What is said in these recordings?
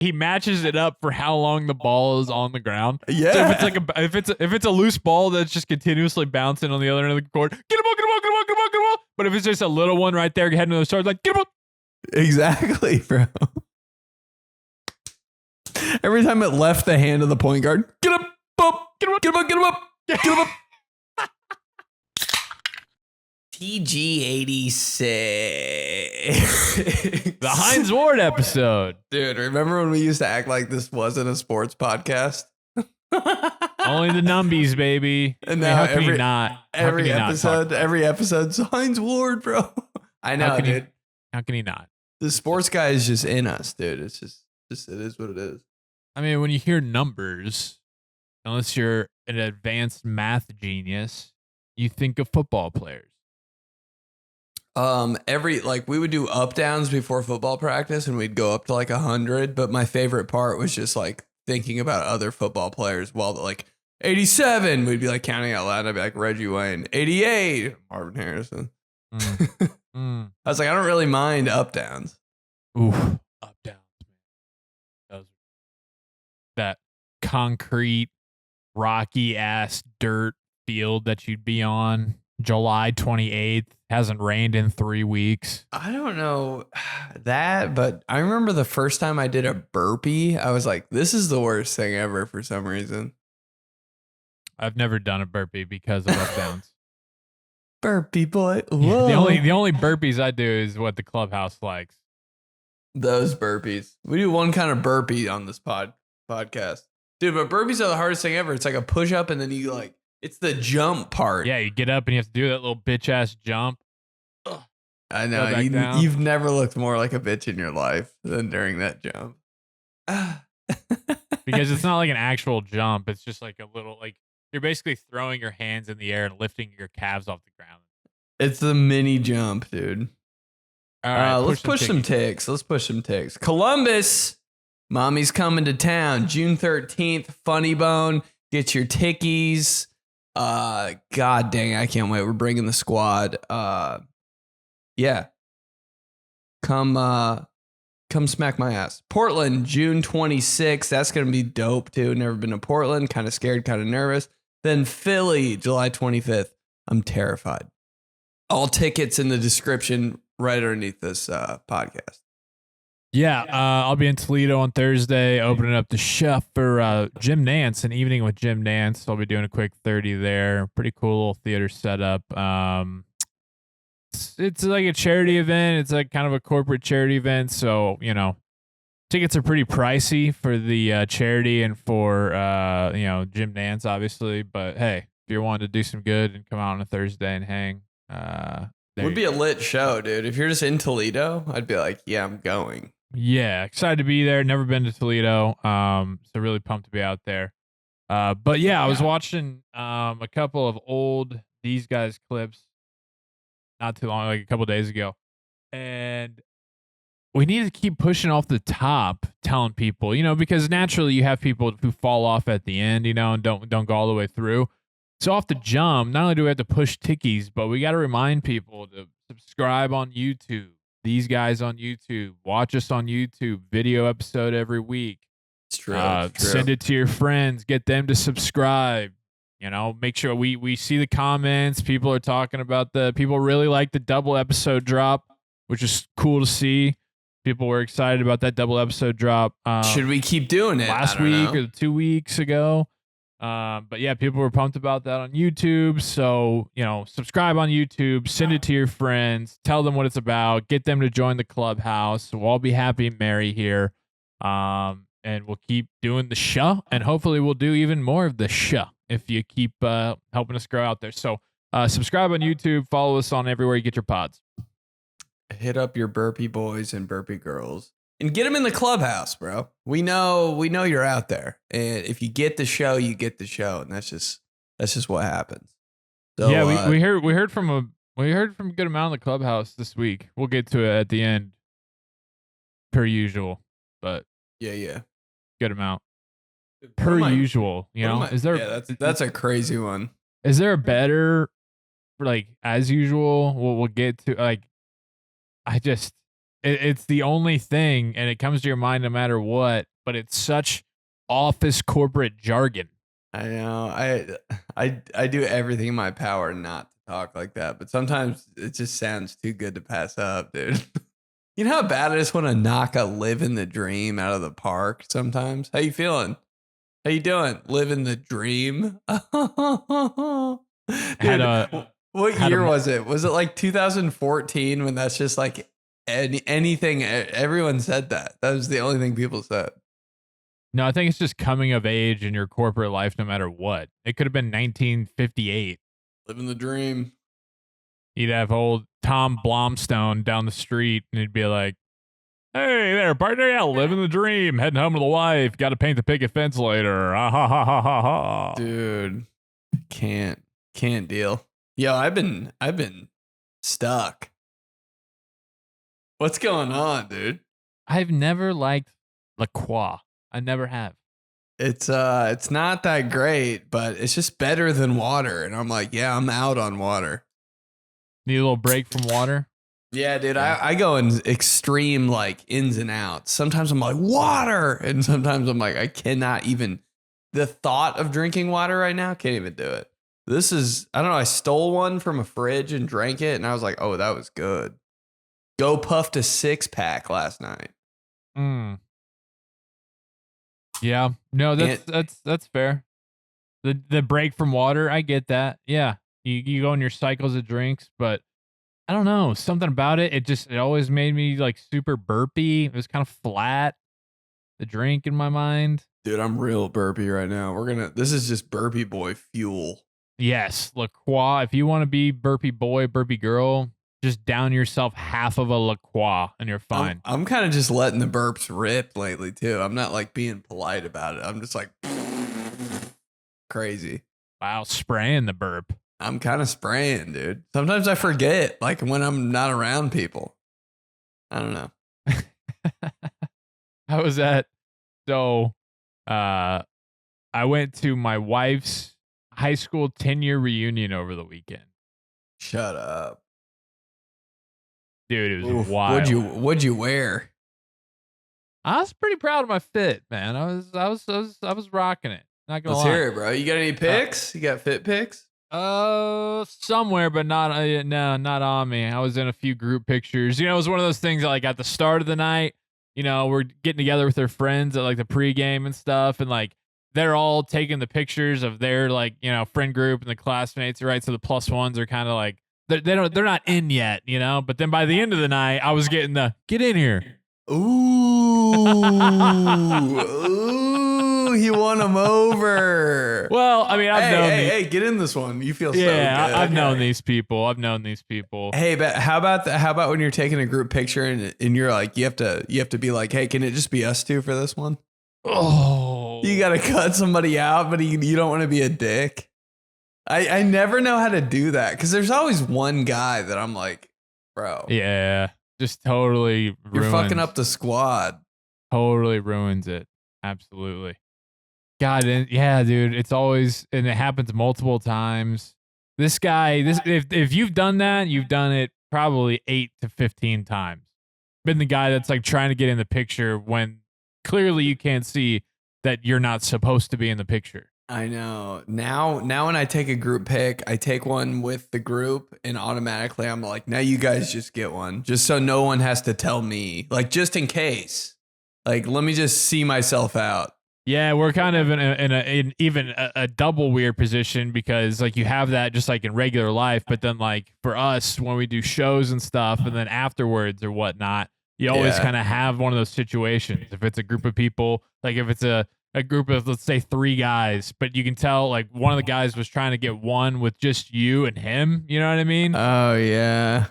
he matches it up for how long the ball is on the ground. Yeah. So if it's like if it's a loose ball that's just continuously bouncing on the other end of the court, get a ball, get a ball, get a ball, get a ball, get a ball. But if it's just a little one right there heading to the stars, like get a ball. Exactly, bro. Every time it left the hand of the point guard, get up, get him up, get him up, get him up, get him up. TG86. The 𝗕𝗓𝗏𝗦 episode. Dude, remember when we used to act like this wasn't a sports podcast? Only the numbies, baby. And now every episode, 𝗕𝗓𝗏𝗧, bro. I know, dude. How can he not? The sports guy is just in us, dude. It's just it is what it is. I mean, when you hear numbers, unless you're an advanced math genius, you think of football players. We would do up downs before football practice and we'd go up to like 100. But my favorite part was just like thinking about other football players while like 87, we'd be like counting out loud. I'd be like Reggie Wayne, 88, Marvin Harrison. I was like, I don't really mind up downs. Ooh, up downs, man. That concrete, rocky ass dirt field that you'd be on July 28th. Hasn't rained in 3 weeks. I don't know that, but I remember the first time I did a burpee, I was like, this is the worst thing ever for some reason. I've never done a burpee because of up downs. Burpee boy. Yeah, the only burpees I do is what the clubhouse likes. Those burpees. We do one kind of burpee on this podcast. Dude, but burpees are the hardest thing ever. It's like a push up and then you like, it's the jump part. Yeah, you get up and you have to do that little bitch ass jump. Ugh. I know. You've never looked more like a bitch in your life than during that jump. Because it's not like an actual jump. It's just like a little, like, you're basically throwing your hands in the air and lifting your calves off the ground. It's the mini jump, dude. All right, let's push some ticks. Columbus, mommy's coming to town. June 13th, Funny Bone. Get your tickies. God dang, I can't wait. We're bringing the squad. Yeah. Come smack my ass. Portland, June 26th. That's going to be dope too. Never been to Portland. Kind of scared, kind of nervous. Then Philly, July 25th. I'm terrified. All tickets in the description right underneath this podcast. Yeah, I'll be in Toledo on Thursday, opening up the show for Jim Nance, an evening with Jim Nance. I'll be doing a quick 30 there. Pretty cool little theater setup. It's like a charity event. It's like kind of a corporate charity event. So, you know, tickets are pretty pricey for the charity and for, Jim Nance, obviously. But hey, if you're wanting to do some good and come out on a Thursday and hang, would be a lit show, dude. If you're just in Toledo, I'd be like, yeah, I'm going. Yeah, excited to be there. Never been to Toledo. So really pumped to be out there. But yeah, I was watching a couple of old These Guys clips not too long, like a couple days ago. And we need to keep pushing off the top, telling people, you know, because naturally you have people who fall off at the end, you know, and don't go all the way through. So off the jump, not only do we have to push tickies, but we got to remind people to subscribe on YouTube. These Guys on YouTube. Watch us on YouTube. Video episode every week. It's true. Send it to your friends. Get them to subscribe. You know, make sure we see the comments. People are talking about people really like the double episode drop, which is cool to see. People were excited about that double episode drop. Should we keep doing it? Last week or 2 weeks ago. But yeah, people were pumped about that on YouTube. So, you know, subscribe on YouTube, send it to your friends, tell them what it's about, get them to join the clubhouse. We'll all be happy and merry here. And we'll keep doing the show, and hopefully we'll do even more of the show if you keep helping us grow out there. So subscribe on YouTube, follow us on everywhere you get your pods. Hit up your burpee boys and burpee girls. And get them in the clubhouse, bro. We know you're out there. And if you get the show, you get the show. And that's just what happens. So, yeah, we heard from a good amount in the clubhouse this week. We'll get to it at the end, per usual. But yeah, good amount per usual. You know, is there? Yeah, that's a crazy one. Is there a better, like as usual? We'll get to like. It's the only thing, and it comes to your mind no matter what. but it's such office corporate jargon. I know. I do everything in my power not to talk like that, but sometimes it just sounds too good to pass up, dude. You know how bad I just want to knock a living the dream out of the park sometimes? How you feeling? How you doing? Living the dream? Dude, what year was it? Was it like 2014 when that's just like anything? Everyone said that. That was the only thing people said. No, I think it's just coming of age in your corporate life no matter what. It could have been 1958. Living the dream. You'd have old Tom Blomstone down the street, and he'd be like, "Hey there, partner, yeah, living the dream, heading home to the wife, got to paint the picket fence later." Ah, ha, ha, ha, ha, ha. Dude, can't deal. Yo, I've been stuck. What's going on, dude? I've never liked 𝗧𝗏. I never have. It's not that great, but it's just better than water. And I'm like, yeah, I'm out on water. Need a little break from water? Yeah, dude, I go in extreme like ins and outs. Sometimes I'm like water, and sometimes I'm like I cannot even. The thought of drinking water right now can't even do it. This is I don't know. I stole one from a fridge and drank it, and I was like, oh, that was good. Go puffed a 6-pack last night. Yeah, no, that's fair. The break from water, I get that. Yeah, you go in your cycles of drinks, but I don't know, something about it. It always made me like super burpy. It was kind of flat. The drink in my mind. Dude, I'm real burpy right now. This is just burpy boy fuel. Yes, 𝗧𝗏. If you want to be burpy boy, burpy girl, just down yourself half of a 𝗧𝗏 and you're fine. I'm kind of just letting the burps rip lately too. I'm not like being polite about it. I'm just like crazy. Wow, spraying the burp. I'm kind of spraying, dude. Sometimes I forget, like when I'm not around people. I don't know. How was that? So, I went to my wife's high school 10-year reunion over the weekend. Shut up. Dude, it was wild. What'd you wear? I was pretty proud of my fit, man. I was rocking it. Not gonna lie. Let's hear it, bro. You got any pics? You got fit pics? Somewhere, but not no, not on me. I was in a few group pictures. You know, it was one of those things that like at the start of the night, you know, we're getting together with their friends at like the pregame and stuff, and like they're all taking the pictures of their like, you know, friend group and the classmates, right? So the plus ones are kind of like they're not in yet, you know. But then by the end of the night, I was getting the get in here. Ooh, he won them over. Well, I mean, Hey, get in this one. You feel so good. I've known these people. Hey, but how about when you're taking a group picture and you're like, you have to be like, hey, can it just be us two for this one? Oh, you got to cut somebody out, but you don't want to be a dick. I never know how to do that because there's always one guy that I'm like, bro. Yeah, just totally You're fucking up the squad. Totally ruins it. Absolutely. God, yeah, dude. It's always, and it happens multiple times. This guy, if you've done that, you've done it probably 8 to 15 times. Been the guy that's like trying to get in the picture when clearly you can't see that you're not supposed to be in the picture. I know. Now when I take a group pic, I take one with the group and automatically I'm like, now you guys just get one. Just so no one has to tell me. Like just in case. Like let me just see myself out. Yeah, we're kind of in even a double weird position because like you have that just like in regular life, but then like for us when we do shows and stuff and then afterwards or whatnot, you always kind of have one of those situations. If it's a group of people, like if it's a group of, let's say 3 guys, but you can tell like one of the guys was trying to get one with just you and him. You know what I mean? Oh, yeah.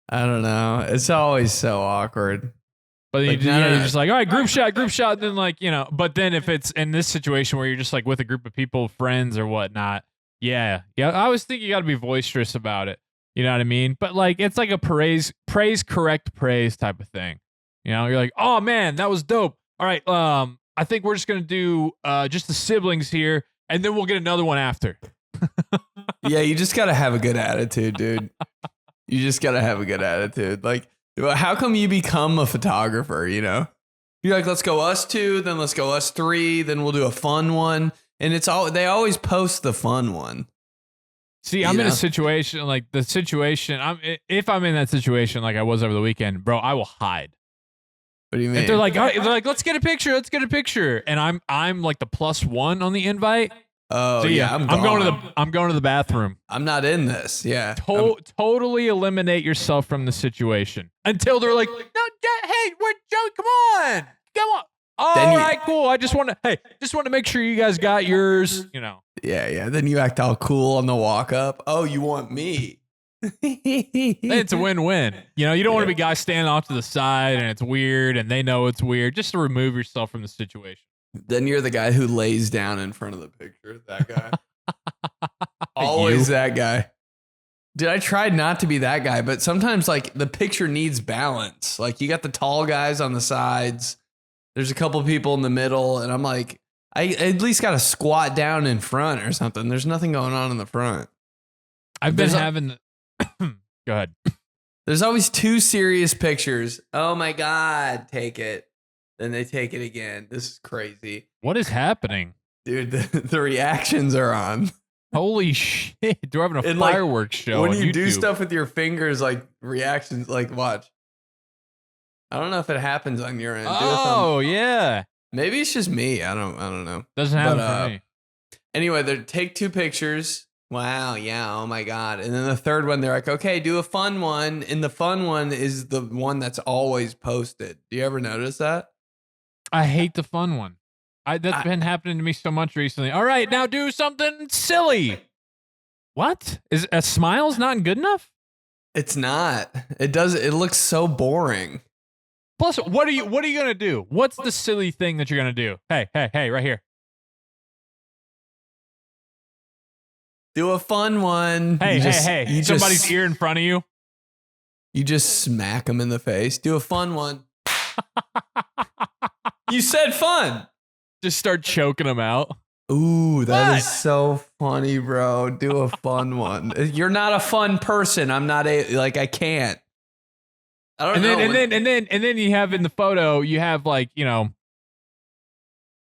I don't know. It's always so awkward. But like, you're just like, all right, group shot. And then like, you know, but then if it's in this situation where you're just like with a group of people, friends or whatnot. Yeah. I always think you got to be boisterous about it. You know what I mean? But like, it's like a praise, correct praise type of thing. You know, you're like, oh man, that was dope. All right. I think we're just going to do just the siblings here, and then we'll get another one after. Yeah, you just got to have a good attitude, dude. You just got to have a good attitude. Like, how come you become a photographer, you know? You're like, let's go us two, then let's go us three, then we'll do a fun one. And they always post the fun one. See, I'm in a situation like the situation. If I'm in that situation like I was over the weekend, bro, I will hide. What do you mean? If they're like, let's get a picture, and I'm like the +1 on the invite. Oh, so yeah, I'm going to the bathroom. I'm not in this. Yeah. Totally eliminate yourself from the situation until they're like, no, hey, we're Joey, come on. All right, cool. I just want to make sure you guys got yours, you know. Yeah. Then you act all cool on the walk up. Oh, you want me? It's a win-win. You know, you don't want to be guys standing off to the side and it's weird and they know it's weird, just to remove yourself from the situation. Then you're the guy who lays down in front of the picture. That guy. Always that guy. Dude, I tried not to be that guy, but sometimes like the picture needs balance. Like you got the tall guys on the sides. There's a couple people in the middle, and I'm like, I at least got to squat down in front or something. There's nothing going on in the front. I've been having... Go ahead. There's always two serious pictures. Oh my God, take it. Then they take it again. This is crazy. What is happening? Dude, the reactions are on. Holy shit. They're having a fireworks show when on you YouTube. do stuff with your fingers, like reactions, like watch. I don't know if it happens on your end. Oh, yeah. Maybe it's just me. I don't know. Doesn't happen for me. Anyway, they take two pictures. Wow, yeah, oh my God. And then the third one, they're like, okay, do a fun one. And the fun one is the one that's always posted. Do you ever notice that? I hate the fun one. That's been happening to me so much recently. All right, now do something silly. What? Is a smile's not good enough? It's not. It looks so boring. Plus, what are you gonna do? What's the silly thing that you're gonna do? Hey, right here. Do a fun one. Hey. Somebody's ear in front of you. You just smack them in the face. Do a fun one. You said fun. Just start choking them out. Ooh, that is so funny, bro. Do a fun one. You're not a fun person. I'm not I can't. I don't know. And then you have in the photo, you have like, you know,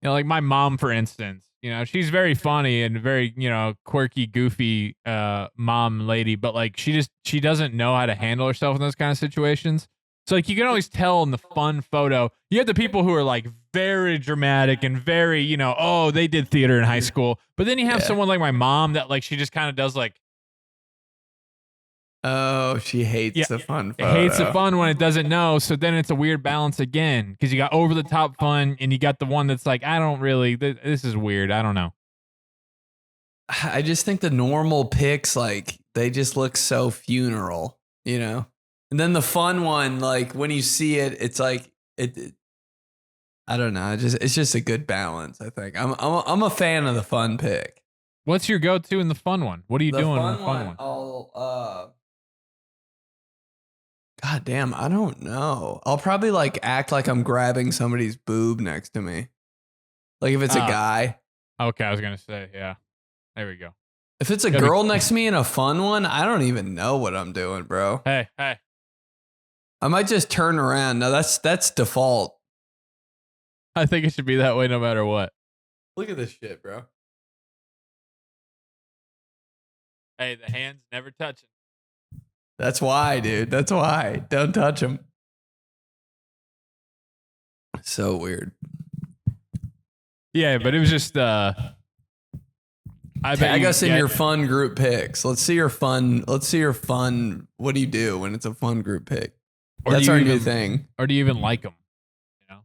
like my mom, for instance. You know, she's very funny and very, you know, quirky, goofy mom lady, but like she doesn't know how to handle herself in those kind of situations. So like you can always tell in the fun photo, you have the people who are like very dramatic and very, you know, oh, they did theater in high school. But then you have someone like my mom that like she just kind of does like, oh, she hates the fun photo. Hates the fun when it doesn't know. So then it's a weird balance again because you got over the top fun and you got the one that's like, I don't really, this is weird. I don't know. I just think the normal pics, like they just look so funeral, you know? And then the fun one, like when you see it, it's like, I don't know. It's just a good balance, I think. I'm a fan of the fun pic. What's your go-to in the fun one? What are you doing in the fun one? God damn, I don't know. I'll probably like act like I'm grabbing somebody's boob next to me. Like if it's a guy. Okay, I was going to say, yeah. There we go. If it's a girl next to me in a fun one, I don't even know what I'm doing, bro. Hey. I might just turn around. No, that's default. I think it should be that way no matter what. Look at this shit, bro. Hey, the hands never touching. That's why, dude. That's why. Don't touch them. So weird. Yeah, but it was just Tag us in your fun group pics. Let's see your fun. What do you do when it's a fun group pic? That's our new thing. Or do you even like them? You know,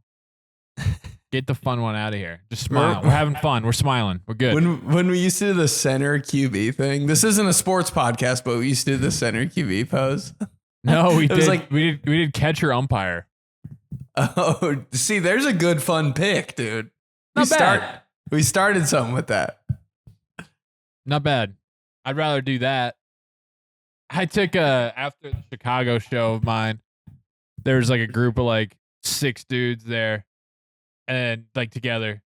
get the fun one out of here. Just smile. We're having fun. We're smiling. We're good. When we used to do the center QB thing, this isn't a sports podcast, but we used to do the center QB pose. No, we did. We did catcher umpire. Oh, see, there's a good fun pick, dude. Not bad. We started something with that. Not bad. I'd rather do that. I took after the Chicago show of mine, there was like a group of like 6 dudes there and like together,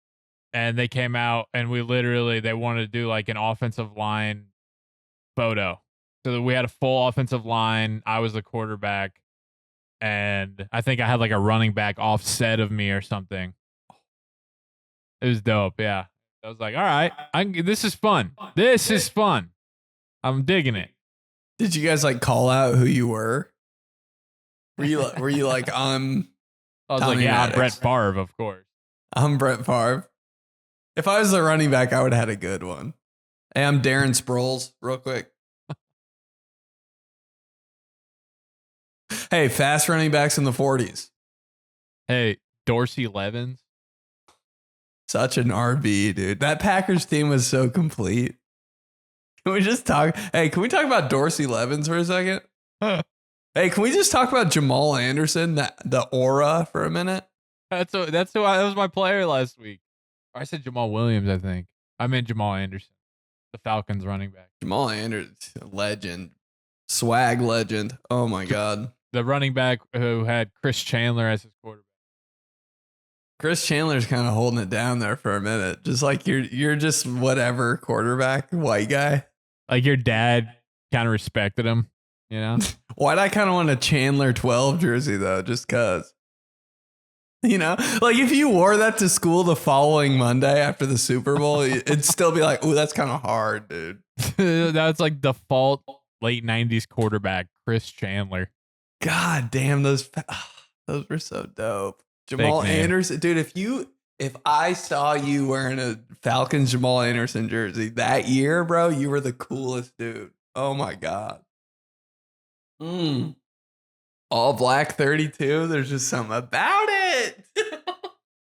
and they came out and they wanted to do like an offensive line photo. So that we had a full offensive line. I was the quarterback, and I think I had like a running back offset of me or something. It was dope. Yeah, I was like, all right, this is fun. This is fun. I'm digging it. Did you guys like call out who you were? Were you like I'm? I was Tommy like, yeah, I'm Maddox. Brett Favre, of course. I'm Brett Favre. If I was the running back, I would have had a good one. Hey, I'm Darren Sproles, real quick. Hey, fast running backs in the 40s. Hey, Dorsey Levens. Such an RB, dude. That Packers team was so complete. Can we just talk? Hey, can we talk about Dorsey Levens for a second? Hey, can we just talk about Jamal Anderson, the aura for a minute? That was my player last week. I said Jamal Williams, I think. I meant Jamal Anderson, the Falcons running back. Jamal Anderson, legend. Swag legend. Oh my God. The running back who had Chris Chandler as his quarterback. Chris Chandler's kind of holding it down there for a minute. Just like you're just whatever quarterback, white guy. Like your dad kind of respected him, you know? Why'd I kind of want a Chandler 12 jersey though? Just cause. You know, like if you wore that to school the following Monday after the Super Bowl, it'd still be like, "Ooh, that's kind of hard, dude." That's like default late 90s quarterback, Chris Chandler. God damn, those were so dope. Jamal Anderson, dude, if I saw you wearing a Falcons Jamal Anderson jersey that year, bro, you were the coolest dude. Oh my God. All black 32. There's just something about it.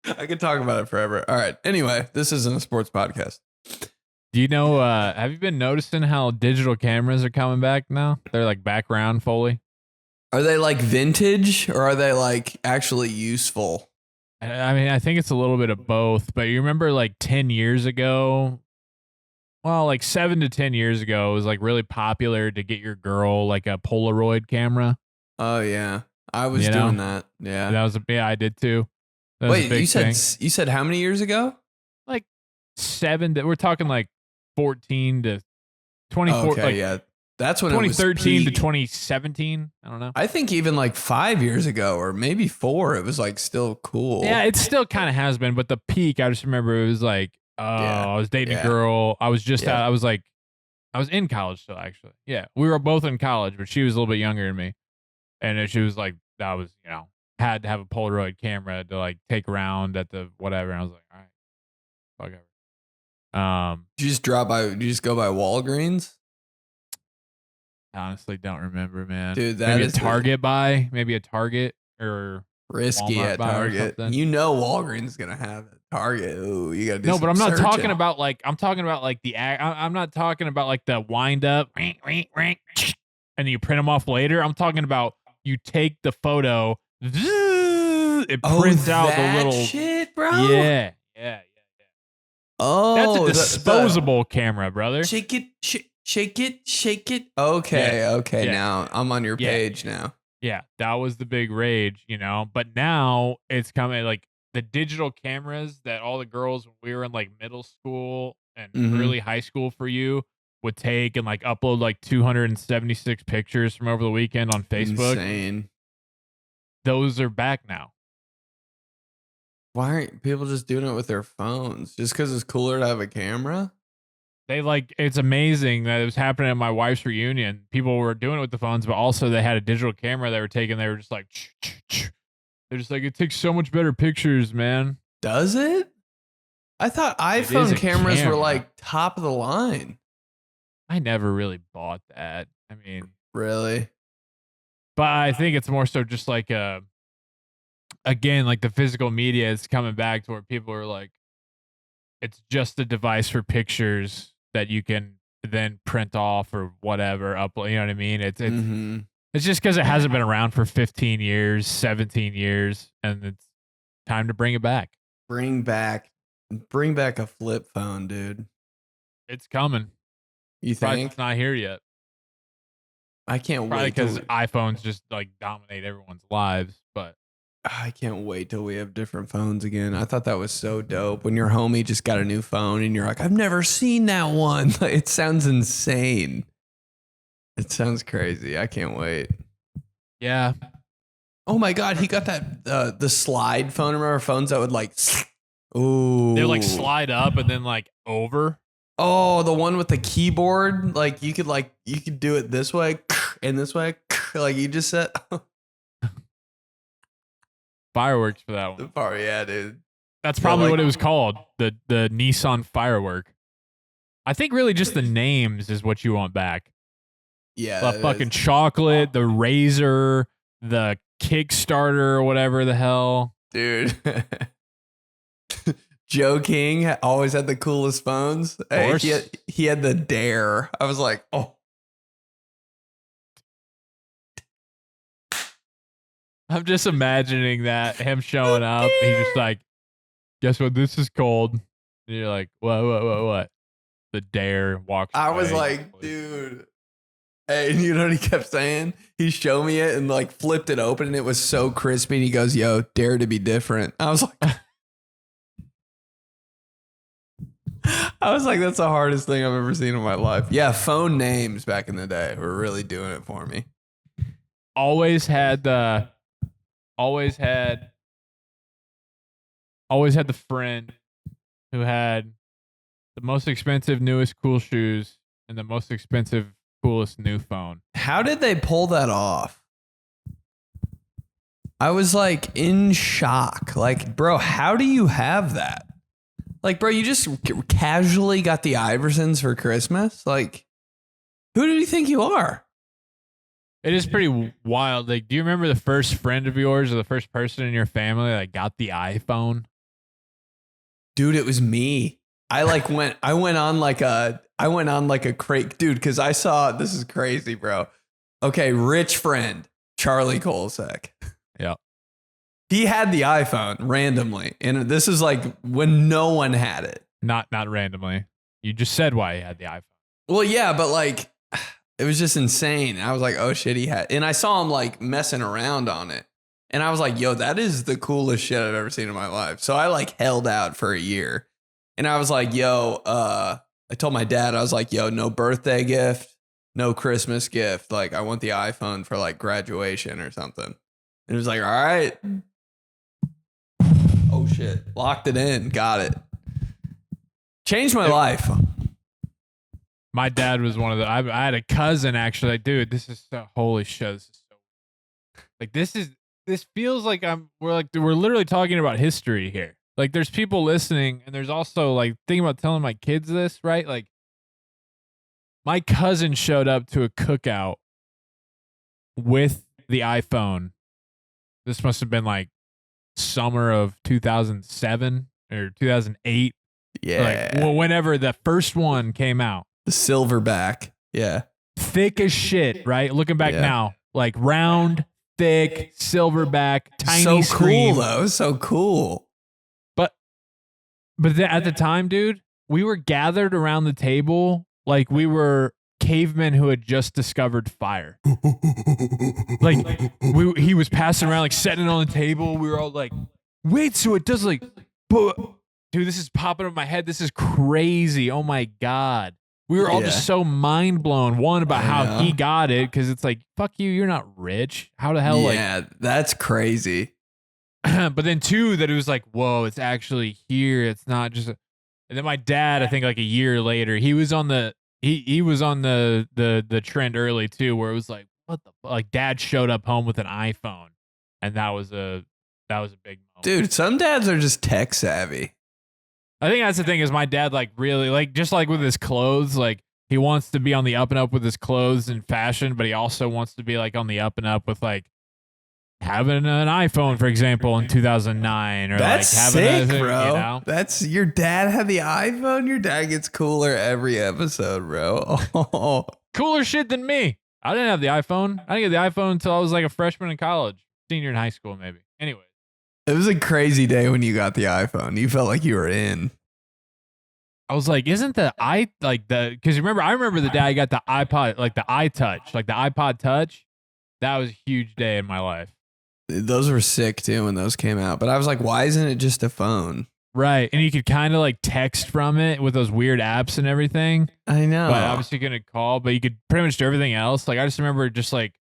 I could talk about it forever. All right. Anyway, this isn't a sports podcast. Do you know, have you been noticing how digital cameras are coming back now? They're like background Foley. Are they like vintage or are they like actually useful? I mean, I think it's a little bit of both, but you remember like 10 years ago, well, like 7 to 10 years ago, it was like really popular to get your girl like a Polaroid camera. Oh yeah, I was doing that. Yeah, I did too. Wait, you said how many years ago? Like 7. We're talking like 14 to 24. Okay, like yeah, that's when 2013 to 2017. I don't know. I think even like 5 years ago, or maybe 4, it was like still cool. Yeah, it still kind of has been, but the peak, I just remember it was like, I was dating a girl. I was just out. I was in college still, actually. Yeah, we were both in college, but she was a little bit younger than me. And she was like, that was, had to have a Polaroid camera to like take around at the whatever. And I was like, all right, whatever. Did you just Did you just go by Walgreens? I honestly don't remember, man. Dude, maybe a Target maybe a Target or risky Walmart at Target. Walgreens is gonna have it. Target. Ooh, you gotta do but I'm not searching. talking about like I'm talking about like I'm not talking about like the wind up and you print them off later. I'm talking about you take the photo, it prints out the little shit, bro. Yeah. Oh, that's a disposable camera, brother. Shake it. Okay. Yeah. Now I'm on your page now. Yeah, that was the big rage, But now it's coming like the digital cameras that all the girls when we were in like middle school and early high school for you would take and like upload like 276 pictures from over the weekend on Facebook. Insane. Those are back now. Why aren't people just doing it with their phones? Just because it's cooler to have a camera? It's amazing that it was happening at my wife's reunion. People were doing it with the phones, but also they had a digital camera they were taking. They were just like, they're just like, it takes so much better pictures, man. Does it? I thought iPhone cameras were like top of the line. I never really bought that. I mean, really? But I think it's more so just like again, like the physical media is coming back to where people are like, it's just a device for pictures that you can then print off or whatever, upload. You know what I mean? It's just because it hasn't been around for 15 years, 17 years, and it's time to bring it back. Bring back a flip phone, dude. It's coming. You Probably think? it's not here yet. I can't Probably wait because iPhones just like dominate everyone's lives. But I can't wait till we have different phones again. I thought that was so dope. When your homie just got a new phone and you're like, I've never seen that one. It sounds insane. It sounds crazy. I can't wait. Yeah. Oh my God, he got that the slide phone. Remember phones that would like, ooh, They like slide up and then like over. Oh, the one with the keyboard, like you could do it this way and this way, like you just said. Fireworks for that one. Oh yeah, dude. That's probably what it was called. The Nissan Firework. I think really just the names is what you want back. Yeah, The fucking chocolate, the razor, the Kickstarter or whatever the hell. Dude. Joe King always had the coolest phones. Of course. He had the Dare. I was like, oh. I'm just imagining that him showing up. He's just like, guess what this is called? And you're like, what? The Dare walks. I was away. like, dude. Hey, and you know what he kept saying? He showed me it and like flipped it open and it was so crispy. And he goes, yo, dare to be different. I was like, that's the hardest thing I've ever seen in my life. Yeah, phone names back in the day were really doing it for me. Always had the friend who had the most expensive, newest, cool shoes and the most expensive, coolest new phone. How did they pull that off? I was like in shock. Like, bro, how do you have that? Like, bro, you just casually got the Iversons for Christmas? Like, who do you think you are? It is pretty wild. Like, do you remember the first friend of yours or the first person in your family that got the iPhone? Dude, it was me. I went on like a crate, dude, because I saw, this is crazy, bro. Okay, rich friend, Charlie Kolsek. Yeah. He had the iPhone randomly. And this is like when no one had it. Not randomly. You just said why he had the iPhone. Well, yeah, but like it was just insane. I was like, oh shit, he had. And I saw him like messing around on it. And I was like, yo, that is the coolest shit I've ever seen in my life. So I like held out for a year. And I was like, yo, I told my dad, I was like, yo, no birthday gift, no Christmas gift. Like, I want the iPhone for like graduation or something. And he was like, all right. Oh shit. Locked it in. Got it. Changed my life. My dad was one of the, I had a cousin actually, like, dude, this is so, holy shit. This is so, like, this feels like we're literally talking about history here. Like, there's people listening, and there's also like thinking about telling my kids this, right? Like, my cousin showed up to a cookout with the iPhone. This must have been like summer of 2007 or 2008. Yeah. Like, whenever the first one came out. The silverback. Yeah. Thick as shit, right? Looking back now, like round, thick, silverback, tiny screen. Cool though. So cool. But at the time, dude, we were gathered around the table like we were cavemen who had just discovered fire. Like he was passing around, like setting it on the table. We were all like, wait, so it does like, dude, this is popping up in my head. This is crazy. Oh my God. We were all just so mind blown. One, about how he got it, because it's like, fuck you, you're not rich. How the hell? Yeah, that's crazy. But then two, that it was like, whoa, it's actually here. It's not just. And then my dad, I think like a year later, he was on the he was on the trend early too, where it was like, what the like, dad showed up home with an iPhone, and that was a big moment. Dude, some dads are just tech savvy. I think that's the thing, is my dad like really like, just like with his clothes, like he wants to be on the up and up with his clothes and fashion, but he also wants to be like on the up and up with like having an iPhone, for example, in 2009, or that's like having sick, bro. You know? That's your dad had the iPhone. Your dad gets cooler every episode, bro. Oh. Cooler shit than me. I didn't have the iPhone. I didn't get the iPhone until I was like a freshman in college, senior in high school, maybe. Anyway, it was a crazy day when you got the iPhone. You felt like you were in. I was like, isn't the because I remember the day I got the iPod, like the iTouch, like the iPod Touch. That was a huge day in my life. Those were sick too when those came out. But I was like, why isn't it just a phone? Right. And you could kind of like text from it with those weird apps and everything. I know. But obviously you couldn't call, but you could pretty much do everything else. Like, I just remember just like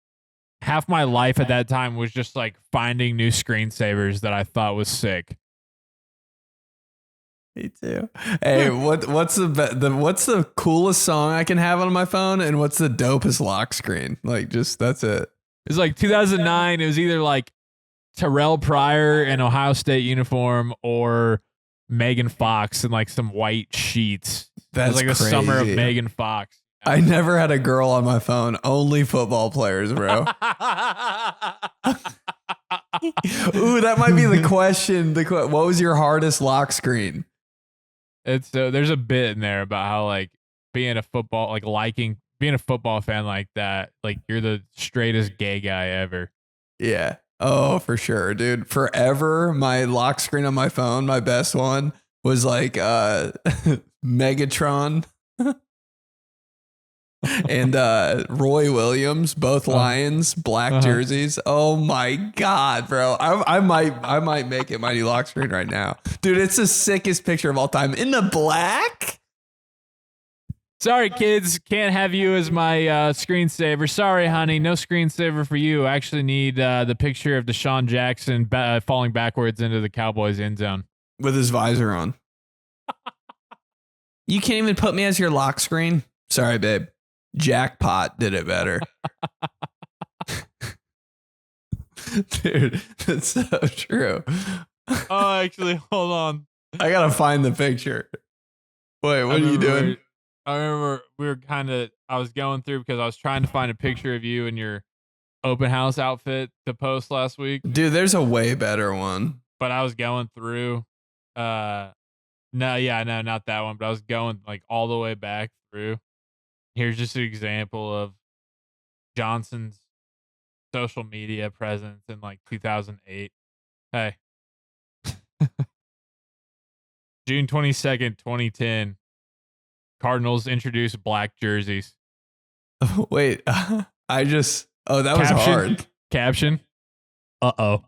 half my life at that time was just like finding new screensavers that I thought was sick. Me too. Hey, what's the coolest song I can have on my phone, and what's the dopest lock screen? Like, just that's it. It was like 2009. It was either like 𝗕𝗏𝗏𝗧𝗏 in Ohio State uniform or Megan Fox in like some white sheets. That's it was like crazy. the summer of Megan Fox. I never had a girl on my phone. Only football players, bro. Ooh, that might be the question. What was your hardest lock screen? It's there's a bit in there about how like being a football fan like that, like you're the straightest gay guy ever. Yeah. Oh, for sure, dude. Forever, my lock screen on my phone, my best one was like Megatron and Roy Williams, both Lions, black jerseys. Oh my God, bro. I might make it my new lock screen right now. Dude, it's the sickest picture of all time. In the black? Sorry, kids, can't have you as my screensaver. Sorry, honey, no screensaver for you. I actually need the picture of Deshaun Jackson falling backwards into the Cowboys' end zone. With his visor on. You can't even put me as your lock screen? Sorry, babe. Jackpot did it better. Dude, that's so true. Oh, actually, hold on. I gotta find the picture. Wait, what are you doing? I remember I was going through because I was trying to find a picture of you in your open house outfit to post last week. Dude, there's a way better one. But I was going through, not that one, but I was going like all the way back through. Here's just an example of Johnson's social media presence in like 2008. Hey. June 22nd, 2010. Cardinals introduced black jerseys. Wait, that was hard. Caption. Uh-oh.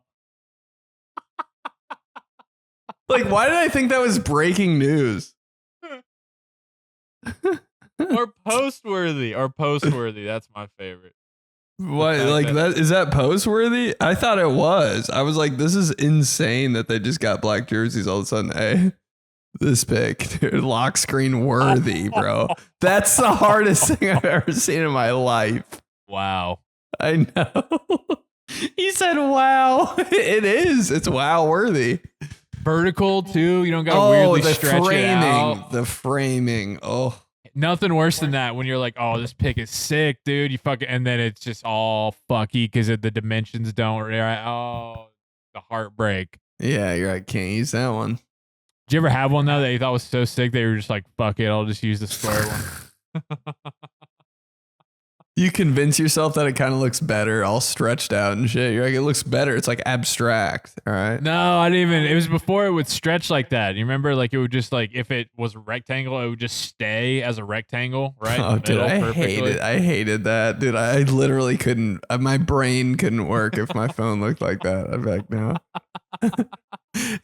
Like, why did I think that was breaking news? Or post-worthy. That's my favorite. What, like that? Is that post-worthy? I thought it was. I was like, this is insane that they just got black jerseys all of a sudden. Hey, this pic, dude, lock screen worthy, bro. That's the hardest thing I've ever seen in my life. Wow. I know. He said, wow. It is. It's wow worthy. Vertical, too. You don't got to weirdly stretch it out. The framing. Oh. Nothing worse than that when you're like, oh, this pic is sick, dude. You fucking, and then it's just all fucky because the dimensions don't. Right? Oh, the heartbreak. Yeah, you're right. Can't use that one. Did you ever have one though that you thought was so sick that you were just like, fuck it, I'll just use the square one? You convince yourself that it kind of looks better, all stretched out and shit. You're like, it looks better. It's like abstract. All right. No, I didn't even. It was before it would stretch like that. You remember, like it would just like if it was a rectangle, it would just stay as a rectangle, right? Oh, dude, I hated that, dude. I literally couldn't. My brain couldn't work if my phone looked like that. I'm like, no.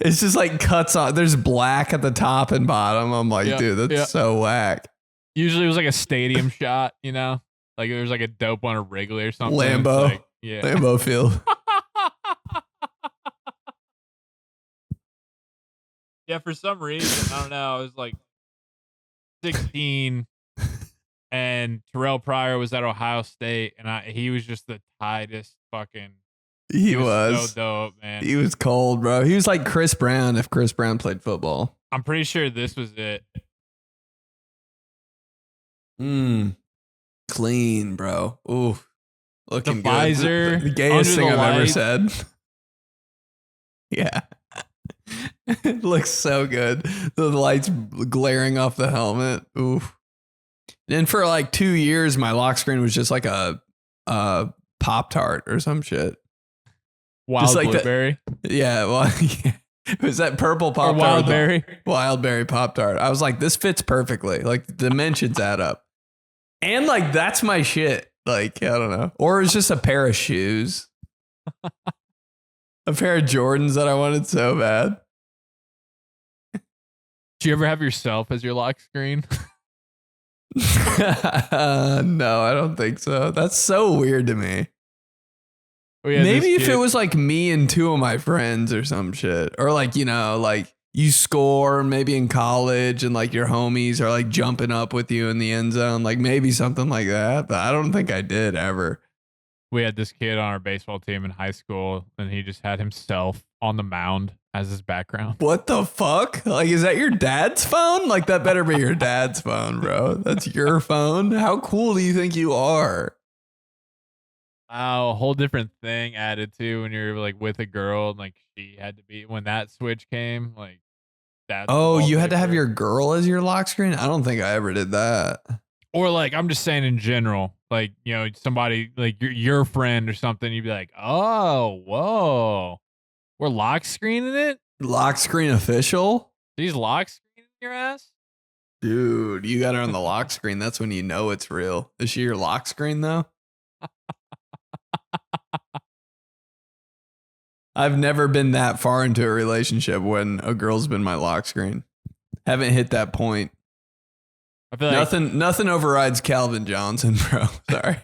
It's just like cuts off. There's black at the top and bottom. I'm like, dude, that's so whack. Usually it was like a stadium shot, you know? Like there was like a dope one of Wrigley or something. Lambeau. Like, yeah. Lambeau Field. Yeah, for some reason, I don't know. I was like 16 and 𝗕𝗏𝗏𝗧𝗏 was at Ohio State and he was just the tightest fucking. He was so dope, man. He was cold, bro. He was like Chris Brown if Chris Brown played football. I'm pretty sure this was it. Clean, bro. Ooh, looking the visor, good. The gayest thing I've ever said. Yeah. It looks so good. The lights glaring off the helmet. Ooh. And for like 2 years, my lock screen was just like a Pop-Tart or some shit. Wild like blueberry? Yeah, well, yeah. It was that purple Pop-Tart. Wild berry? Wild berry Pop-Tart. I was like, this fits perfectly. Like, the dimensions add up. And, like, that's my shit. Like, I don't know. Or it was just a pair of shoes. A pair of Jordans that I wanted so bad. Do you ever have yourself as your lock screen? No, I don't think so. That's so weird to me. Maybe if it was like me and two of my friends or some shit, or like, you know, like you score maybe in college and like your homies are like jumping up with you in the end zone, like maybe something like that. But I don't think I did ever. We had this kid on our baseball team in high school, and he just had himself on the mound as his background. What the fuck? Like, is that your dad's phone? Like, that better be your dad's phone, bro. That's your phone. How cool do you think you are? Wow, a whole different thing added to when you're like with a girl, and like she had to be when that switch came. Like, that's oh, you had to have your girl as your lock screen? I don't think I ever did that. Or like, I'm just saying in general, like, you know, somebody like your friend or something, you'd be like, oh, whoa, we're lock screening it. Lock screen official? These lock screening your ass, dude. You got her on the lock screen. That's when you know it's real. Is she your lock screen though? I've never been that far into a relationship when a girl's been my lock screen. Haven't hit that point. I feel like nothing overrides Calvin Johnson, bro. Sorry.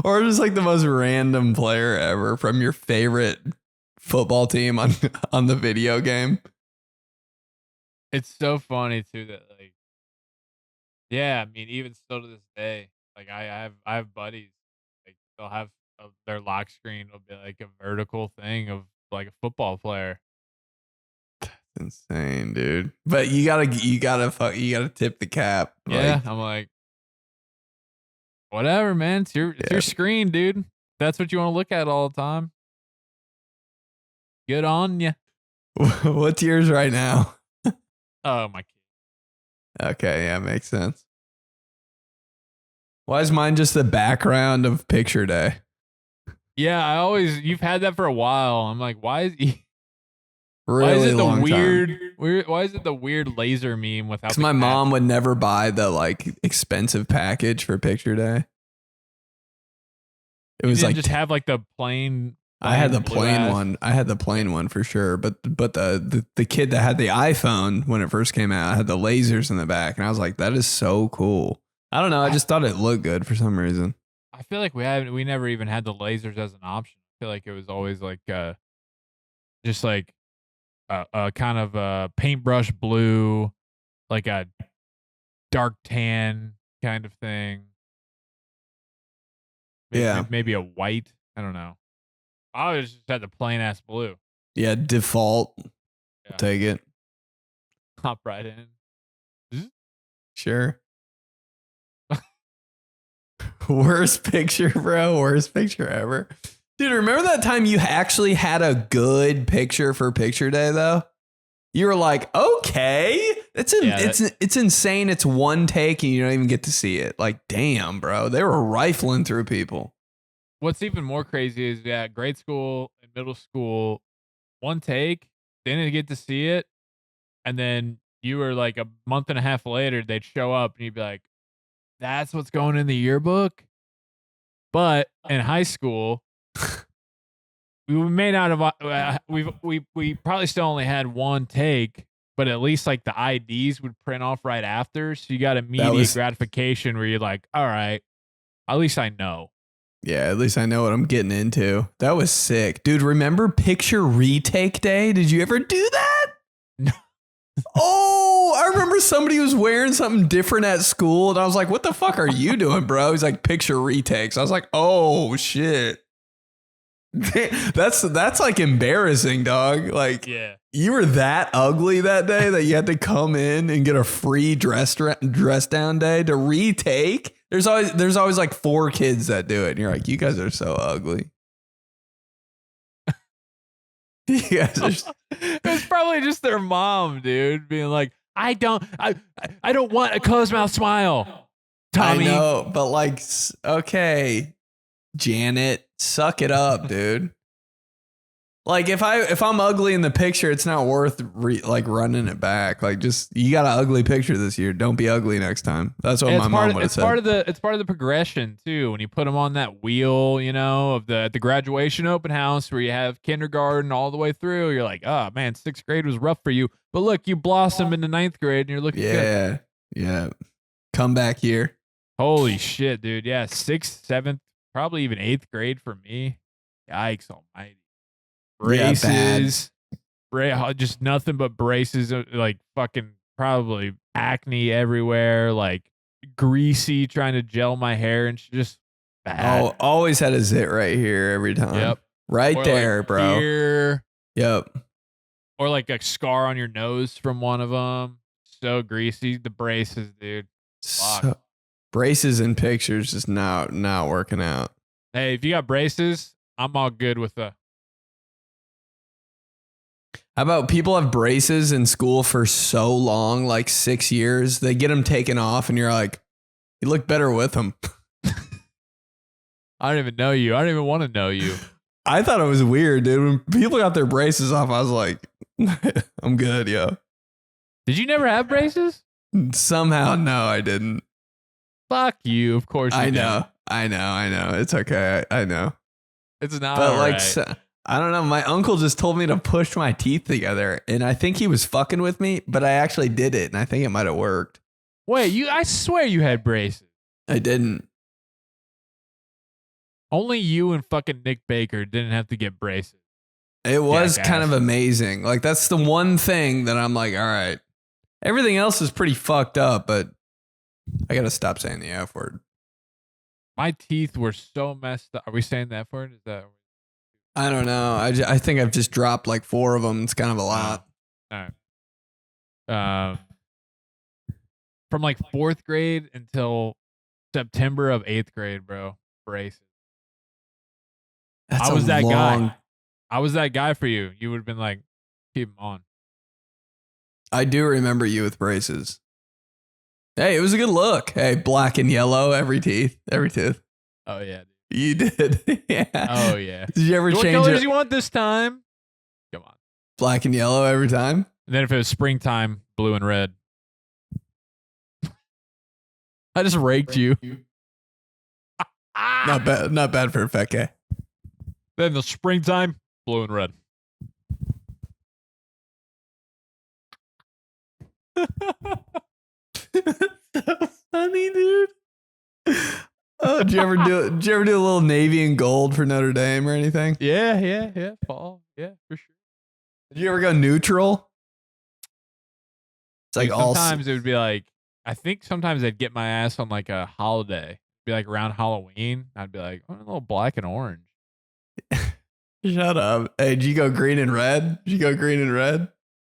Or just like the most random player ever from your favorite football team on the video game. It's so funny too that like, yeah, I mean, even still to this day, like I have buddies like they'll have their lock screen will be like a vertical thing of like a football player. Insane, dude. But you gotta tip the cap. Yeah, like, I'm like, whatever, man. It's your screen, dude. That's what you want to look at all the time. Good on you. What's yours right now? Oh, my kid. Okay, yeah, makes sense. Why is mine just the background of picture day? Yeah, you've had that for a while. I'm like, why is he? Really why is it the long weird? time. Why is it the weird laser meme without? Because my mom would never buy the like expensive package for picture day. It was like just have like the plain. I had the plain one. I had the plain one for sure. But the kid that had the iPhone when it first came out had the lasers in the back, and I was like, that is so cool. I don't know. I just thought it looked good for some reason. I feel like we never even had the lasers as an option. I feel like it was always like just like a kind of a paintbrush blue, like a dark tan kind of thing. Maybe a white. I don't know. I always just had the plain ass blue. Yeah, default. Yeah. Take it. Hop right in. Sure. Worst picture, bro. Worst picture ever. Dude, remember that time you actually had a good picture for picture day though? You were like, okay, it's insane. It's one take and you don't even get to see it. Like, damn, bro. They were rifling through people. What's even more crazy is grade school and middle school, one take, didn't get to see it. And then you were like a month and a half later, they'd show up and you'd be like, that's what's going in the yearbook. But in high school, we may not have, we probably still only had one take, but at least like the IDs would print off right after. So you got immediate gratification where you're like, all right, at least I know. Yeah, at least I know what I'm getting into. That was sick. Dude, remember picture retake day? Did you ever do that? No. Oh, I remember somebody was wearing something different at school. And I was like, what the fuck are you doing, bro? He's like, picture retakes. I was like, oh, shit. That's like embarrassing, dog. Like, yeah. You were that ugly that day that you had to come in and get a free dress down day to retake. There's always like 4 kids that do it. And you're like, you guys are so ugly. You guys are it was probably just their mom, dude, being like, I don't want a closed mouth smile, Tommy. I know, but like, okay, Janet, suck it up, dude. Like if I'm ugly in the picture, it's not worth running it back. Like just you got an ugly picture this year. Don't be ugly next time. That's what my mom would have said. It's part of the progression too. When you put them on that wheel, you know, of the graduation open house where you have kindergarten all the way through. You're like, oh man, 6th grade was rough for you, but look, you blossom into 9th grade and you're looking good. Yeah. Come back here. Holy shit, dude. Yeah, 6th, 7th, probably even 8th grade for me. Yikes almighty. Yeah, bad. Braces. Just nothing but braces, like fucking probably acne everywhere, like greasy trying to gel my hair and just bad. Oh, always had a zit right here every time. Yep. Right Or there, like bro. here, Yep. or like a scar on your nose from one of them. So greasy. The braces, dude. Fuck. So, braces and pictures is not working out. Hey, if you got braces, I'm all good with the. How about people have braces in school for so long, like 6 years, they get them taken off and you're like, you look better with them. I don't even know you. I don't even want to know you. I thought it was weird, dude. When people got their braces off, I was like, I'm good, yo. Did you never have braces? Somehow, no, I didn't. Fuck you. Of course you I didn't. know. It's okay. I know. It's not But all like, right. I don't know. My uncle just told me to push my teeth together, and I think he was fucking with me, but I actually did it, and I think it might have worked. Wait, I swear you had braces. I didn't. Only you and fucking Nick Baker didn't have to get braces. It was Jackass. kind of amazing. Like, that's the one thing that I'm like, all right. Everything else is pretty fucked up, but I got to stop saying the F word. My teeth were so messed up. Are we saying that for it? Is that? I don't know. I think I've just dropped like 4 of them. It's kind of a lot. All right. From like 4th grade until September of 8th grade, bro. Braces. That's I was that long guy. I was that guy for you. You would have been like, keep them on. I do remember you with braces. Hey, it was a good look. Hey, black and yellow, every tooth. Oh yeah. You did. Yeah. Oh yeah. Did you ever What change colors it? you want this time? Come on. Black and yellow every time? And then if it was springtime, blue and red. I just raked you. Not bad. Not bad for a fat guy. Then the springtime, blue and red. So funny, dude. Oh, did you ever do a little navy and gold for Notre Dame or anything? Yeah. Fall. Yeah, for sure. Did you ever go neutral? It's like all sometimes it would be like, I think sometimes I'd get my ass on like a holiday. Be like around Halloween. I'd be like, oh, a little black and orange. Shut up. Hey, did you go green and red?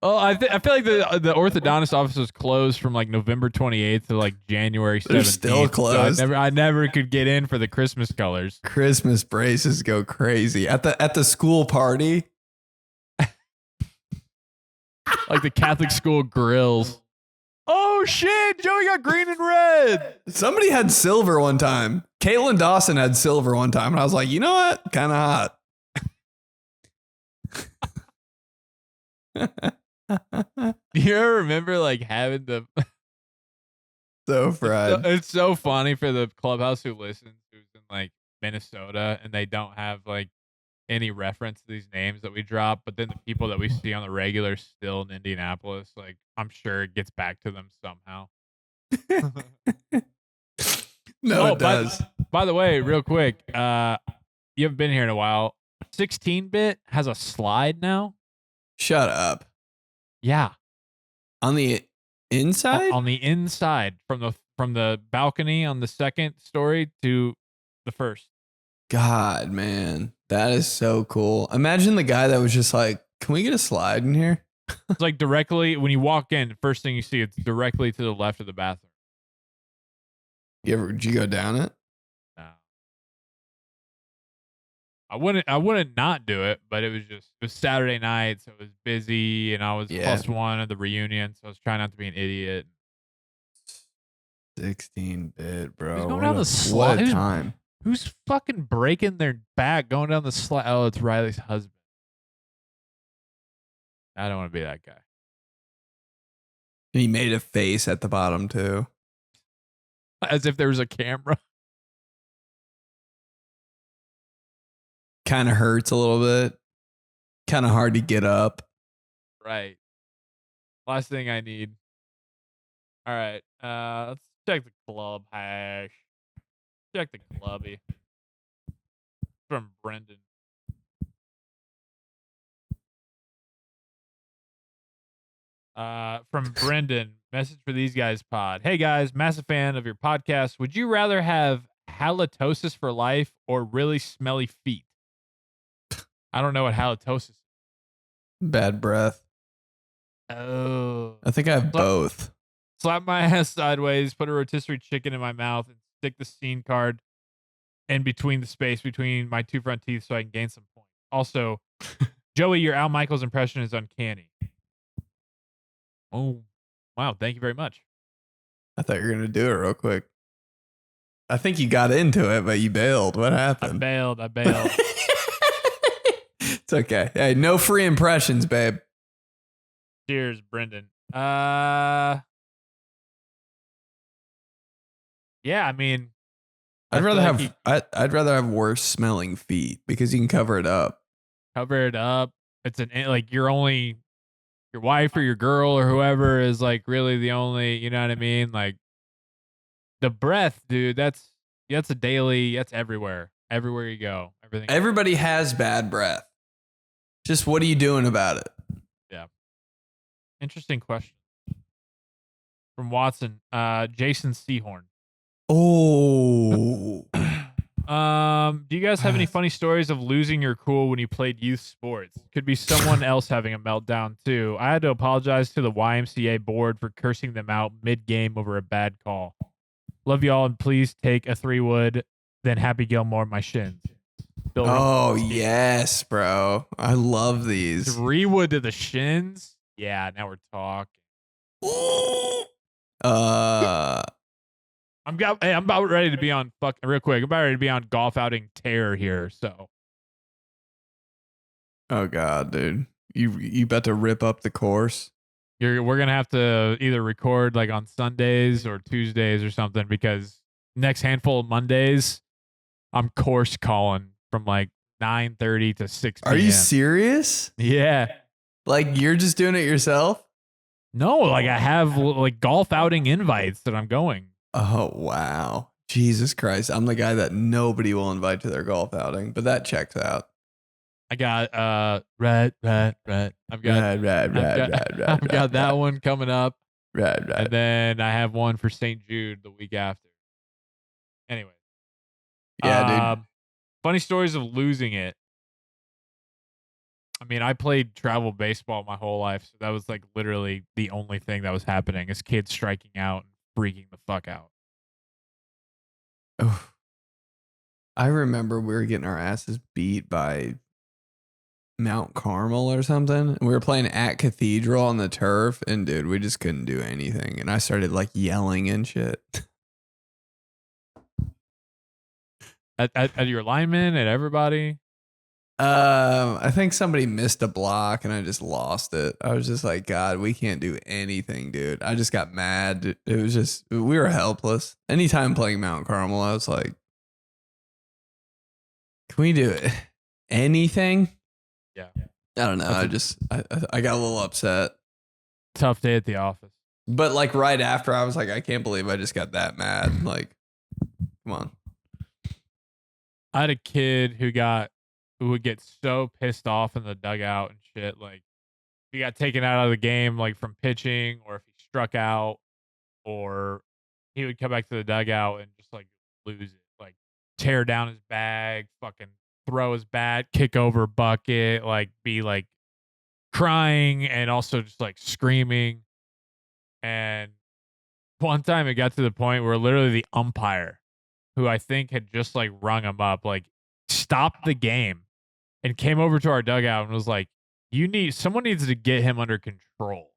Oh, I feel like the orthodontist office was closed from like November 28th to like January 17th. They're still closed. So I never could get in for the Christmas colors. Christmas braces go crazy at the school party. Like the Catholic school grills. Oh shit, Joey got green and red. Somebody had silver one time. Caitlin Dawson had silver one time, and I was like, you know what? Kind of hot. Do you ever remember like having the So fried. It's so funny for the clubhouse who listens, who's in like Minnesota, and they don't have like any reference to these names that we drop, but then the people that we see on the regular still in Indianapolis, like I'm sure it gets back to them somehow. No, it does. By the way, real quick, you haven't been here in a while. 16-bit has a slide now. Shut up. Yeah, On the inside? on the inside from the balcony on the 2nd story to the 1st. God, man. That is so cool. Imagine the guy that was just like, can we get a slide in here? It's like directly when you walk in, first thing you see, it's directly to the left of the bathroom. Did you go down it? No. I wouldn't not do it, but it was Saturday night, so it was busy, and I was +1 at the reunion, so I was trying not to be an idiot. 16-bit, bro. Who's going down the slide? What a time. Who's fucking breaking their back going down the slide? Oh, it's Riley's husband. I don't want to be that guy. And he made a face at the bottom, too. As if there was a camera. Kind of hurts a little bit. Kind of hard to get up. Right. Last thing I need. All right. Let's Check the club hash. Check the clubby. From Brendan. From Brendan, message for these guys pod. Hey guys, massive fan of your podcast. Would you rather have halitosis for life or really smelly feet? I don't know what halitosis is. Bad breath. Oh. I think I have both. Slap my ass sideways, put a rotisserie chicken in my mouth, and stick the scene card in between the space between my two front teeth so I can gain some points. Also, Joey, your Al Michaels impression is uncanny. Oh, wow. Thank you very much. I thought you were going to do it real quick. I think you got into it, but you bailed. What happened? I bailed. It's okay. Hey, no free impressions, babe. Cheers, Brendan. Yeah, I mean, I'd rather have worse smelling feet because you can cover it up. Cover it up. It's like your wife or your girl or whoever is like really the only, you know what I mean? Like the breath, dude, that's a daily, that's everywhere. Everywhere you go. Everybody has bad breath. Just what are you doing about it? Yeah. Interesting question. From Watson, Jason Seahorn. Oh. Do you guys have any funny stories of losing your cool when you played youth sports? Could be someone else having a meltdown too. I had to apologize to the YMCA board for cursing them out mid-game over a bad call. Love y'all, and please take a 3-wood, then Happy Gilmore my shins. Oh yes, bro. I love these. 3-wood to the shins? Yeah, now we're talking. I'm about ready to be on real quick. I'm about ready to be on golf outing tear here. So, oh god, dude, you about to rip up the course? We're gonna have to either record like on Sundays or Tuesdays or something because next handful of Mondays, I'm course calling from like 9:30 to 6 p.m. Are you serious? Yeah. Like you're just doing it yourself? No, like I have like golf outing invites that I'm going. Oh, wow. Jesus Christ. I'm the guy that nobody will invite to their golf outing, but that checks out. I got red. I've got that one coming up. Right. And then I have one for St. Jude the week after. Anyway. Yeah, dude. Funny stories of losing it. I mean, I played travel baseball my whole life, so that was like literally the only thing that was happening is kids striking out and freaking the fuck out. Oh. I remember we were getting our asses beat by Mount Carmel or something. We were playing at Cathedral on the turf, and dude, we just couldn't do anything. And I started like yelling and shit. At your linemen, at everybody? I think somebody missed a block and I just lost it. I was just like, God, we can't do anything, dude. I just got mad. It was just, we were helpless. Anytime playing Mount Carmel, I was like, can we do it? Anything? Yeah. I don't know. I got a little upset. Tough day at the office. But like right after, I was like, I can't believe I just got that mad. Like, come on. I had a kid who would get so pissed off in the dugout and shit. Like, he got taken out of the game, like from pitching, or if he struck out, or he would come back to the dugout and just like lose it, like tear down his bag, fucking throw his bat, kick over a bucket, like be like crying and also just like screaming. And one time it got to the point where literally the umpire, who I think had just like rung him up, like stopped the game and came over to our dugout and was like, someone needs to get him under control.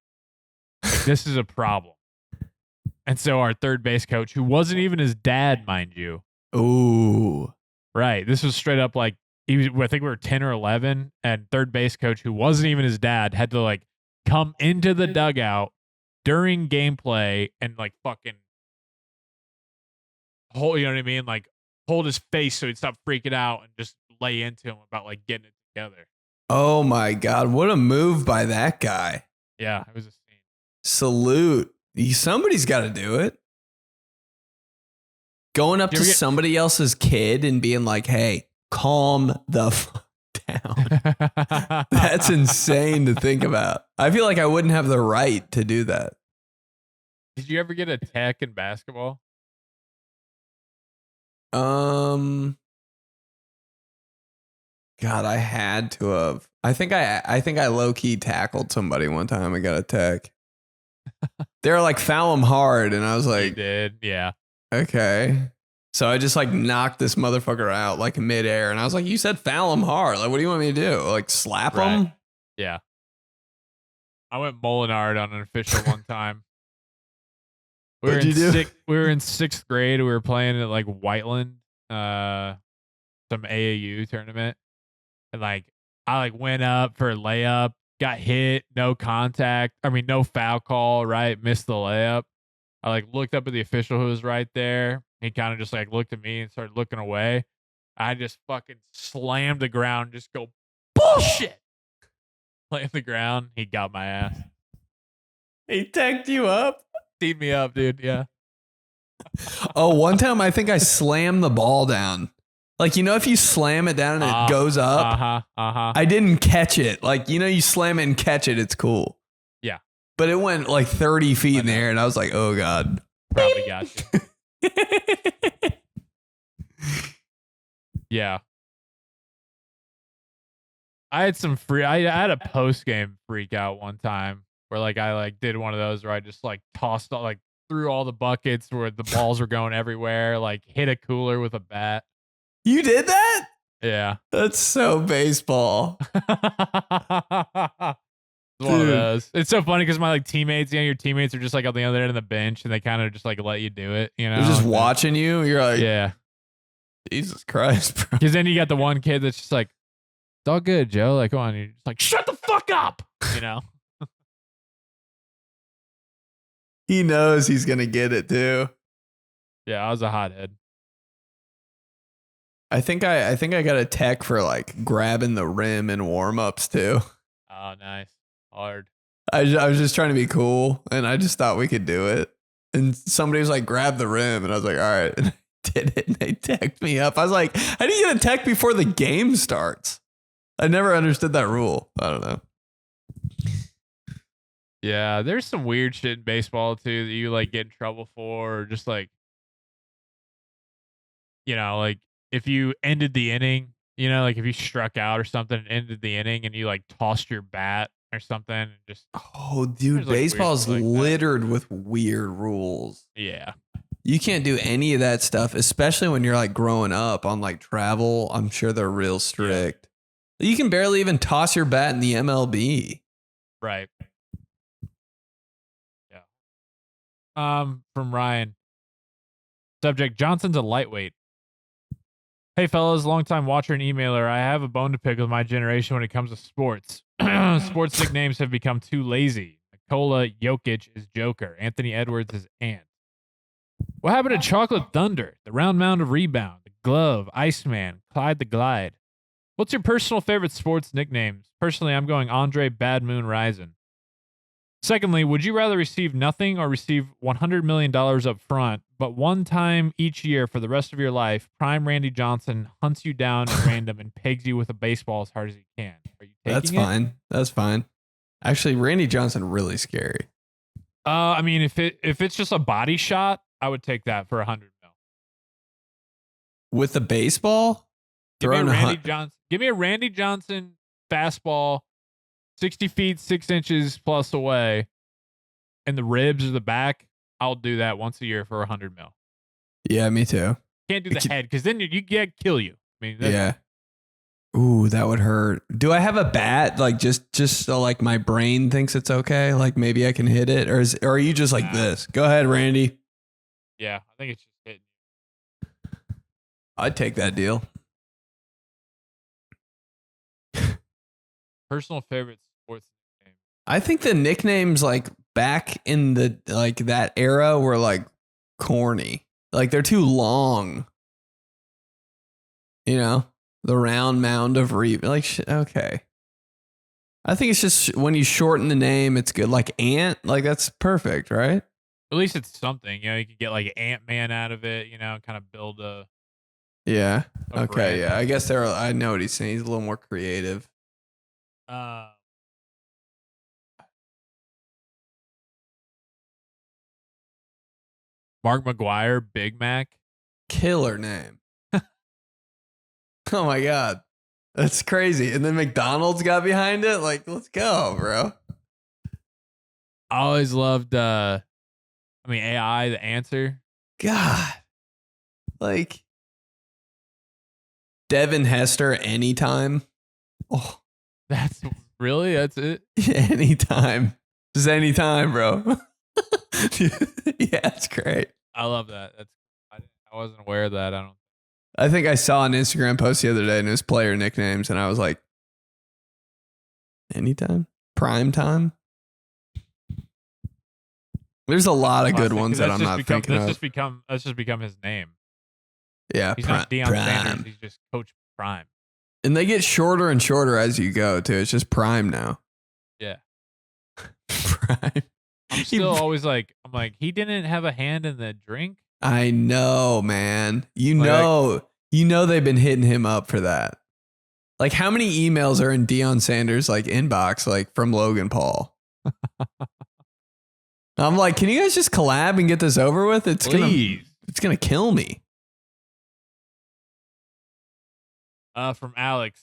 Like, this is a problem. And so our third base coach, who wasn't even his dad, mind you. Ooh. Right. This was straight up like, I think we were 10 or 11, and third base coach, who wasn't even his dad, had to like come into the dugout during gameplay and like fucking hold, you know what I mean? Like hold his face so he'd stop freaking out and just lay into him about like getting it together. Oh my God. What a move by that guy. Yeah, it was a scene. Salute. Somebody's got to do it. Going up to somebody else's kid and being like, hey, calm the fuck down. That's insane to think about. I feel like I wouldn't have the right to do that. Did you ever get a tech in basketball? God, I had to have. I think I low key tackled somebody one time. I got a tech. They were like, foul him hard, and I was like, you did, yeah. Okay. So I just like knocked this motherfucker out like midair, and I was like, "You said foul him hard. Like, what do you want me to do? Like slap him?" Yeah. I went Mulinaro on an official one time. What'd you do? We were in 6th grade. We were playing at like Whiteland, some AAU tournament, and like I like went up for a layup, got hit, no contact. I mean, no foul call. Right, missed the layup. I like looked up at the official who was right there. He kind of just like looked at me and started looking away. I just fucking slammed the ground, just go bullshit. Slammed the ground. He got my ass. He teched you up? Teed me up, dude. Yeah. Oh, one time I think I slammed the ball down. Like, you know, if you slam it down and it goes up. I didn't catch it. Like, you know, you slam it and catch it, it's cool. Yeah. But it went like 30 feet in the air, and I was like, oh, God. Probably got you. Yeah. I had a post game freak out one time where like I like did one of those where I just like tossed like threw all the buckets where the balls were going everywhere, like hit a cooler with a bat. You did that? Yeah. That's so baseball. It's one of those. It's so funny because my like teammates, you know, your teammates are just like on the other end of the bench and they kind of just like let you do it, you know. They're just watching you. You're like, yeah. Jesus Christ, bro. Because then you got the one kid that's just like, it's all good, Joe. Like, come on. You're just like, shut the fuck up. You know? He knows he's going to get it too. Yeah, I was a hothead. I think I got a tech for like grabbing the rim in warm-ups too. Oh, nice. Hard. I was just trying to be cool, and I just thought we could do it. And somebody was like, grab the rim, and I was like, all right. And I did it, and they teched me up. I was like, how do you get a tech before the game starts? I never understood that rule. I don't know. Yeah, there's some weird shit in baseball too that you like get in trouble for, or just like, you know, like if you ended the inning, you know, like if you struck out or something and ended the inning and you like tossed your bat or something and just dude, baseball is like littered with weird rules. Yeah. You can't do any of that stuff, especially when you're like growing up on like travel. I'm sure they're real strict. Yeah. You can barely even toss your bat in the MLB. Right. Yeah. From Ryan. Subject: Johnson's a lightweight. Hey fellas, longtime watcher and emailer. I have a bone to pick with my generation when it comes to sports. Sports nicknames have become too lazy. Jokic is Joker. Anthony Edwards is Ant. What happened to Chocolate Thunder, the round mound of rebound, the glove, Iceman, Clyde the Glide? What's your personal favorite sports nicknames? Personally, I'm going Andre Bad Moon Rising. Secondly, would you rather receive nothing or receive $100 million up front, but one time each year for the rest of your life, prime Randy Johnson hunts you down at random and pegs you with a baseball as hard as he can? Are you taking That's fine. That's fine. Actually, Randy Johnson really scary. I mean, if it's just a body shot, I would take that for $100 million. With the baseball? Give me a Randy Johnson fastball, 60 feet, 6 inches plus away, and the ribs or the back. I'll do that once a year for $100 million. Yeah, me too. Can't do the head because then you get kill you. I mean, yeah. Ooh, that would hurt. Do I have a bat? Like just so like my brain thinks it's okay. Like maybe I can hit it, or are you just like this? Go ahead, Randy. Yeah, I think it's just hitting. I'd take that deal. Personal favorite sports nickname. I think the nicknames like back in the like that era were like corny. Like they're too long. You know, the round mound of okay. I think it's just when you shorten the name, it's good. Like Ant, like that's perfect, right? At least it's something. You know, you could get like Ant-Man out of it. You know, kind of build a Yeah. a Okay. brand. Yeah. I guess I know what he's saying. He's a little more creative. Uh, Mark McGuire, Big Mac. Killer name. Oh my God. That's crazy. And then McDonald's got behind it. Like, let's go, bro. I always loved. AI, the answer. God. Like Devin Hester anytime. Oh, That's it. anytime. Just anytime, bro. Yeah, it's great. I love that. I wasn't aware of that. I think I saw an Instagram post the other day and it was player nicknames, and I was like, anytime? Prime time? There's a lot of good ones that I'm not thinking of. That's just become his name. Yeah, He's not Deion Sanders. He's just Coach Prime. And they get shorter and shorter as you go, too. It's just Prime now. Yeah. Prime. I'm still always like, he didn't have a hand in the drink. I know, man. You know they've been hitting him up for that. Like, how many emails are in Deion Sanders' like inbox, like from Logan Paul? I'm like, can you guys just collab and get this over with? It's gonna kill me. From Alex.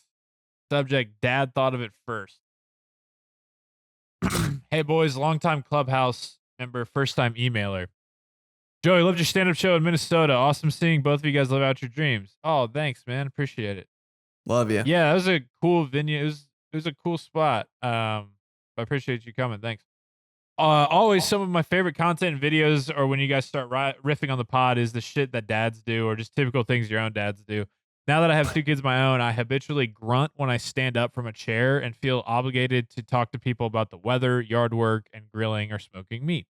Subject: Dad thought of it first. Hey boys, longtime Clubhouse member, first time emailer. Joey, loved your stand-up show in Minnesota. Awesome seeing both of you guys live out your dreams. Oh, thanks, man. Appreciate it. Love you. Yeah, that was a cool venue. It was a cool spot. I appreciate you coming. Thanks. Always some of my favorite content and videos are when you guys start riffing on the pod is the shit that dads do or just typical things your own dads do. Now that I have 2 kids of my own, I habitually grunt when I stand up from a chair and feel obligated to talk to people about the weather, yard work, and grilling or smoking meat.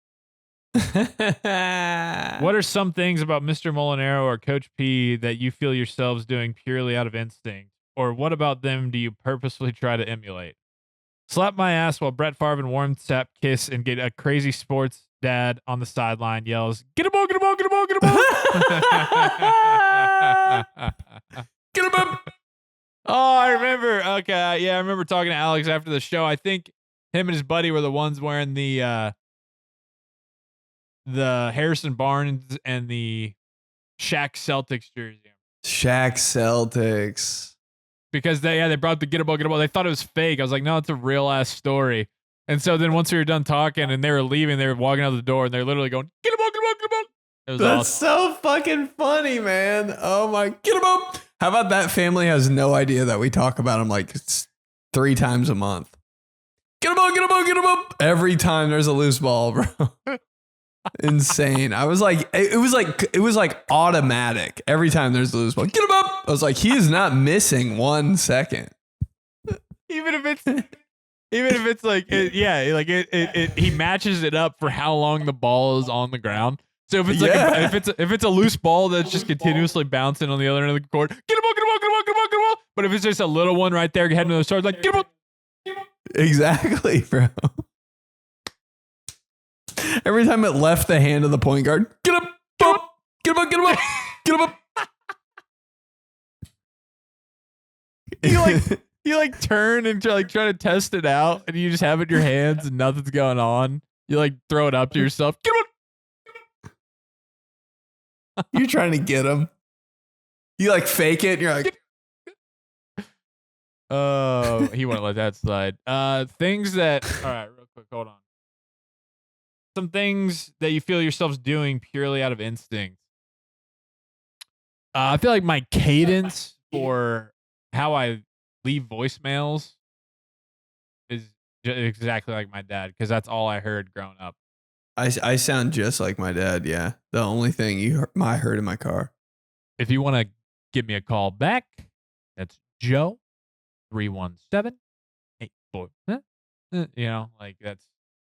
What are some things about Mr. Mulinaro or Coach P that you feel yourselves doing purely out of instinct? Or what about them do you purposefully try to emulate? Slap my ass while Brett Favre and 𝗲𝗓𝗡 kiss and get a crazy sports dad on the sideline yells, "Get a ball, get a ball, get a ball, get a ball." Get him up. Oh, I remember. Okay, yeah, I remember talking to Alex after the show. I think him and his buddy were the ones wearing the Harrison Barnes and the Shaq Celtics jersey. Shaq Celtics. Because they brought the get a ball. They thought it was fake. I was like, no, it's a real ass story. And so then once we were done talking and they were leaving, they were walking out the door and they're literally going, get a ball, get a ball, get a ball. It was That's awesome. so fucking funny, man. Oh my, get him up. How about that family has no idea that we talk about them like 3 times a month? Get him up, get him up, get him up. Every time there's a loose ball, bro. Insane. I was like, it was like automatic. Every time there's a loose ball, get him up. I was like, he is not missing 1 second. Even if it's like, he matches it up for how long the ball is on the ground. So if it's if it's a loose ball that's just continuously bouncing on the other end of the court, get a ball, get a ball, get a ball, get a ball, get a ball. But if it's just a little one right there heading to the stars, like get a ball. Exactly, bro. Every time it left the hand of the point guard, get up, get him up, get him up, get him up. You like turn and try to test it out, and you just have it in your hands and nothing's going on. You like throw it up to yourself. Get him up. You're trying to get him. You like fake it. And you're like, oh, he wouldn't let that slide. Things that. All right, real quick, hold on. Some things that you feel yourselves doing purely out of instinct. I feel like my cadence for how I leave voicemails is exactly like my dad because that's all I heard growing up. I sound just like my dad. Yeah, the only thing I heard in my car. If you want to give me a call back, that's Joe 317-84. You know, like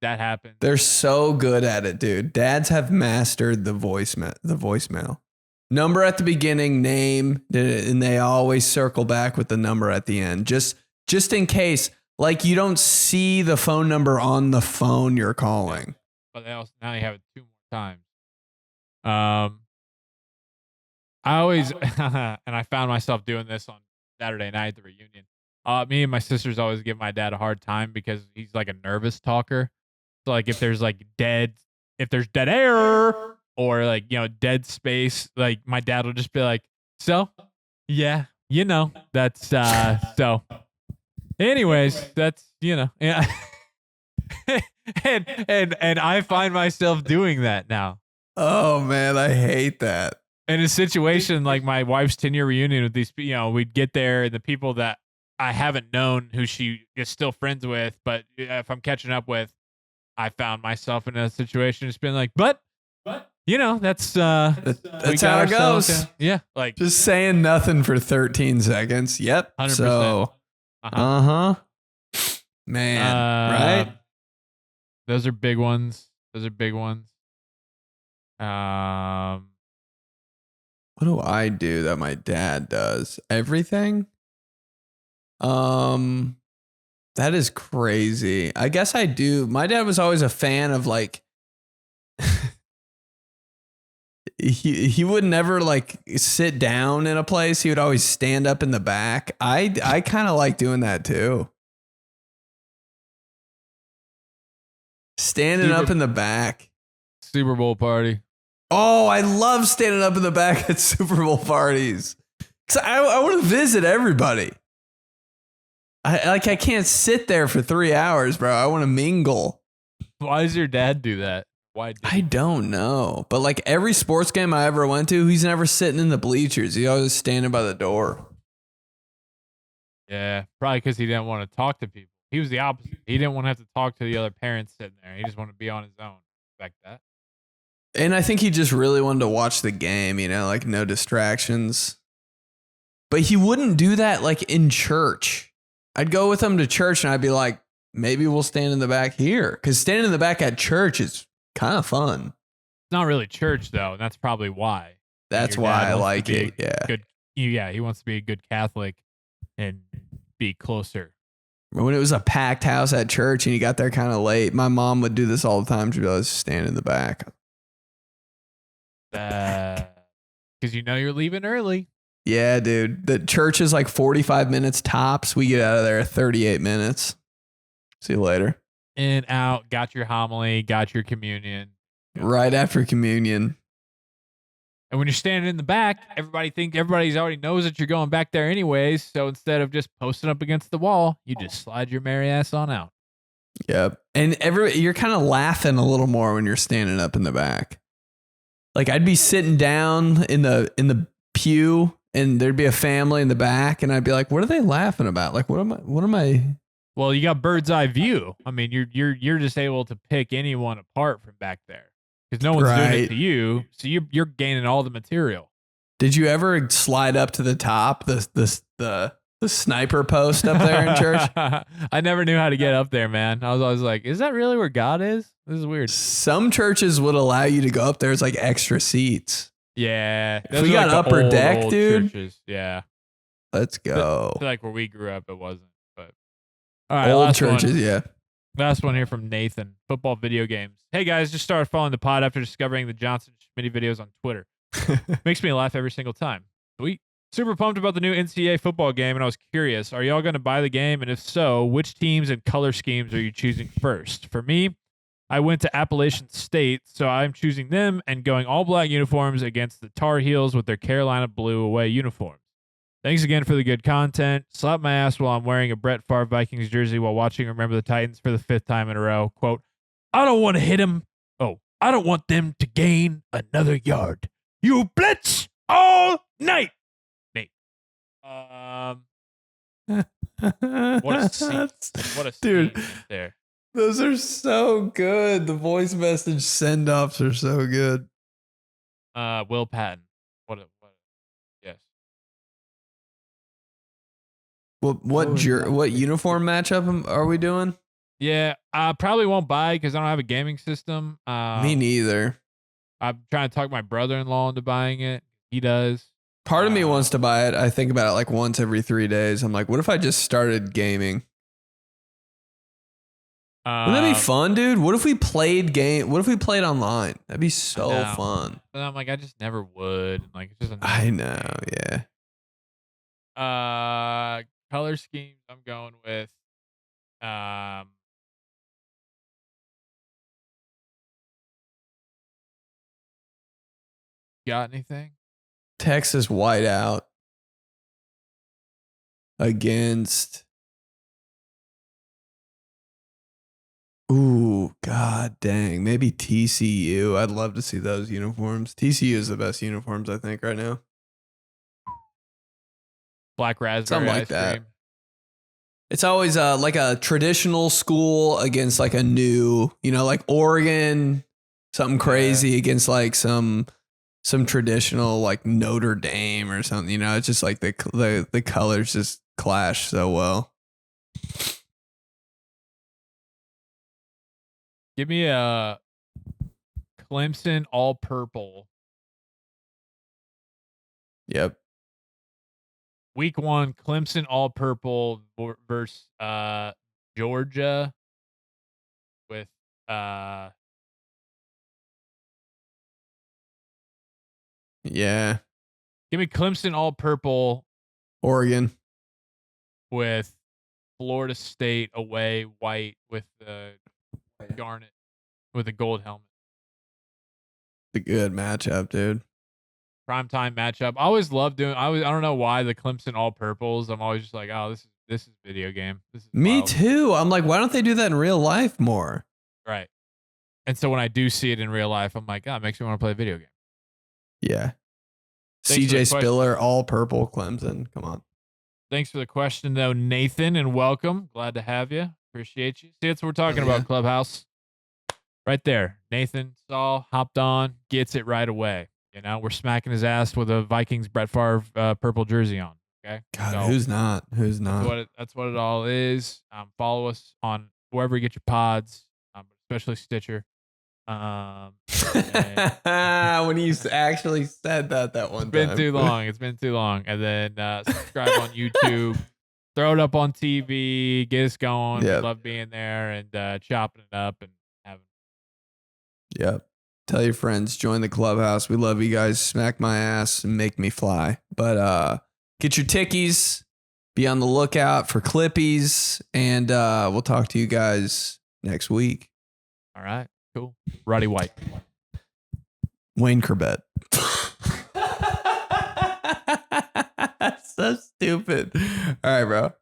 that happened. They're so good at it, dude. Dads have mastered the voicemail. Number at the beginning, name, and they always circle back with the number at the end. Just in case, like you don't see the phone number on the phone you're calling. But they also now you have it 2 more times. I always and I found myself doing this on Saturday night at the reunion. Me and my sisters always give my dad a hard time because he's like a nervous talker. So like if there's dead air or like dead space, like my dad will just be like, so yeah, that's so. Anyways, that's yeah. and I find myself doing that now. Oh man, I hate that. In a situation like my wife's 10-year reunion with these, we'd get there and the people that I haven't known who she is still friends with, but if I'm catching up with, I found myself in a situation just being like, but that's how it goes. Yeah, like just saying nothing for 13 seconds. Yep. 100%. So, man, right? Those are big ones. What do I do that my dad does? Everything? That is crazy. I guess I do. My dad was always a fan of like he would never like sit down in a place. He would always stand up in the back. I kind of like doing that too. Standing up in the back. Super Bowl party. Oh, I love standing up in the back at Super Bowl parties. Cause I want to visit everybody. I can't sit there for 3 hours, bro. I want to mingle. Why does your dad do that? I don't know. But like every sports game I ever went to, he's never sitting in the bleachers. He's always standing by the door. Yeah, probably because he didn't want to talk to people. He was the opposite. He didn't want to have to talk to the other parents sitting there. He just wanted to be on his own. Like that. And I think he just really wanted to watch the game, like no distractions. But he wouldn't do that like in church. I'd go with him to church and I'd be like, maybe we'll stand in the back here. Because standing in the back at church is kind of fun. It's not really church though, and that's probably why. That's why I like it. Yeah. He wants to be a good Catholic and be closer. When it was a packed house at church and you got there kind of late, my mom would do this all the time. She'd be like, stand in the back. Because you're leaving early. Yeah, dude. The church is like 45 minutes tops. We get out of there at 38 minutes. See you later. In, out, got your homily, got your communion. Right after communion. And when you're standing in the back, everybody's already knows that you're going back there anyways. So instead of just posting up against the wall, you just slide your merry ass on out. Yep. And you're kind of laughing a little more when you're standing up in the back. Like I'd be sitting down in the pew and there'd be a family in the back and I'd be like, what are they laughing about? Like, what am I? Well, you got bird's eye view. I mean, you're just able to pick anyone apart from back there. Because no one's doing it to you, so you're gaining all the material. Did you ever slide up to the top, the sniper post up there in church? I never knew how to get up there, man. I was always like, is that really where God is? This is weird. Some churches would allow you to go up there as like extra seats. Yeah. If we got upper deck, dude. Churches. Yeah. Let's go. I feel like where we grew up, it wasn't. But all right, old churches, yeah. Last one here from Nathan. Football video games. Hey guys, just started following the pod after discovering the Johnson Schmitty videos on Twitter. Makes me laugh every single time. Sweet. Super pumped about the new NCAA football game, and I was curious, are y'all going to buy the game? And if so, which teams and color schemes are you choosing first? For me, I went to Appalachian State, so I'm choosing them and going all black uniforms against the Tar Heels with their Carolina blue away uniforms. Thanks again for the good content. Slap my ass while I'm wearing a Brett Favre Vikings jersey while watching Remember the Titans for the 5th time in a row. Quote, I don't want to hit him. Oh, I don't want them to gain another yard. You blitz all night. Nate. What a scene. What a dude scene there. Those are so good. The voice message send-offs are so good. Will Patton. Yes. What uniform matchup are we doing? Yeah, I probably won't buy because I don't have a gaming system. Me neither. I'm trying to talk my brother-in-law into buying it. He does. Part of me wants to buy it. I think about it like once every 3 days. I'm like, what if I just started gaming? Wouldn't that be fun, dude? What if we played online? That'd be so fun. But I'm like, I just never would. Like, it's just I know, yeah. Color schemes. I'm going with got anything? Texas whiteout against. Ooh, god dang. Maybe TCU. I'd love to see those uniforms. TCU is the best uniforms, I think, right now. Black raspberry Something like ice that. cream. It's always like a traditional school against like a new, like Oregon, something crazy against like some traditional like Notre Dame or something. It's just like the colors just clash so well. Give me a Clemson all purple. Yep. Week 1, Clemson all purple versus Georgia with yeah. Give me Clemson all purple. Oregon with Florida State away white with the garnet with a gold helmet. The good matchup, dude. Primetime matchup. I always love doing. I don't know why the Clemson all purples. I'm always just like, oh, this is video game. This is me wild. too. I'm like, why don't they do that in real life more? Right. And so when I do see it in real life, I'm like, oh, it makes me want to play a video game. Yeah. Thanks CJ Spiller, all purple Clemson. Come on. Thanks for the question, though, Nathan, and welcome. Glad to have you. Appreciate you. See, that's what we're talking about, Clubhouse. Right there. Nathan saw, hopped on, gets it right away. We're smacking his ass with a Vikings Brett Favre purple jersey on. Okay. God, so, who's not? Who's not? That's what it all is. Follow us on wherever you get your pods, especially Stitcher. When you actually said that one time. It's been too long. It's been too long. And then subscribe on YouTube. Throw it up on TV. Get us going. Yep. We love being there and chopping it up and having. Yep. Tell your friends. Join the clubhouse. We love you guys. Smack my ass and make me fly. But get your tickies. Be on the lookout for clippies. And we'll talk to you guys next week. All right. Cool. Roddy White. 𝗕𝗘𝗡𝗡𝗬'. So stupid. All right, bro.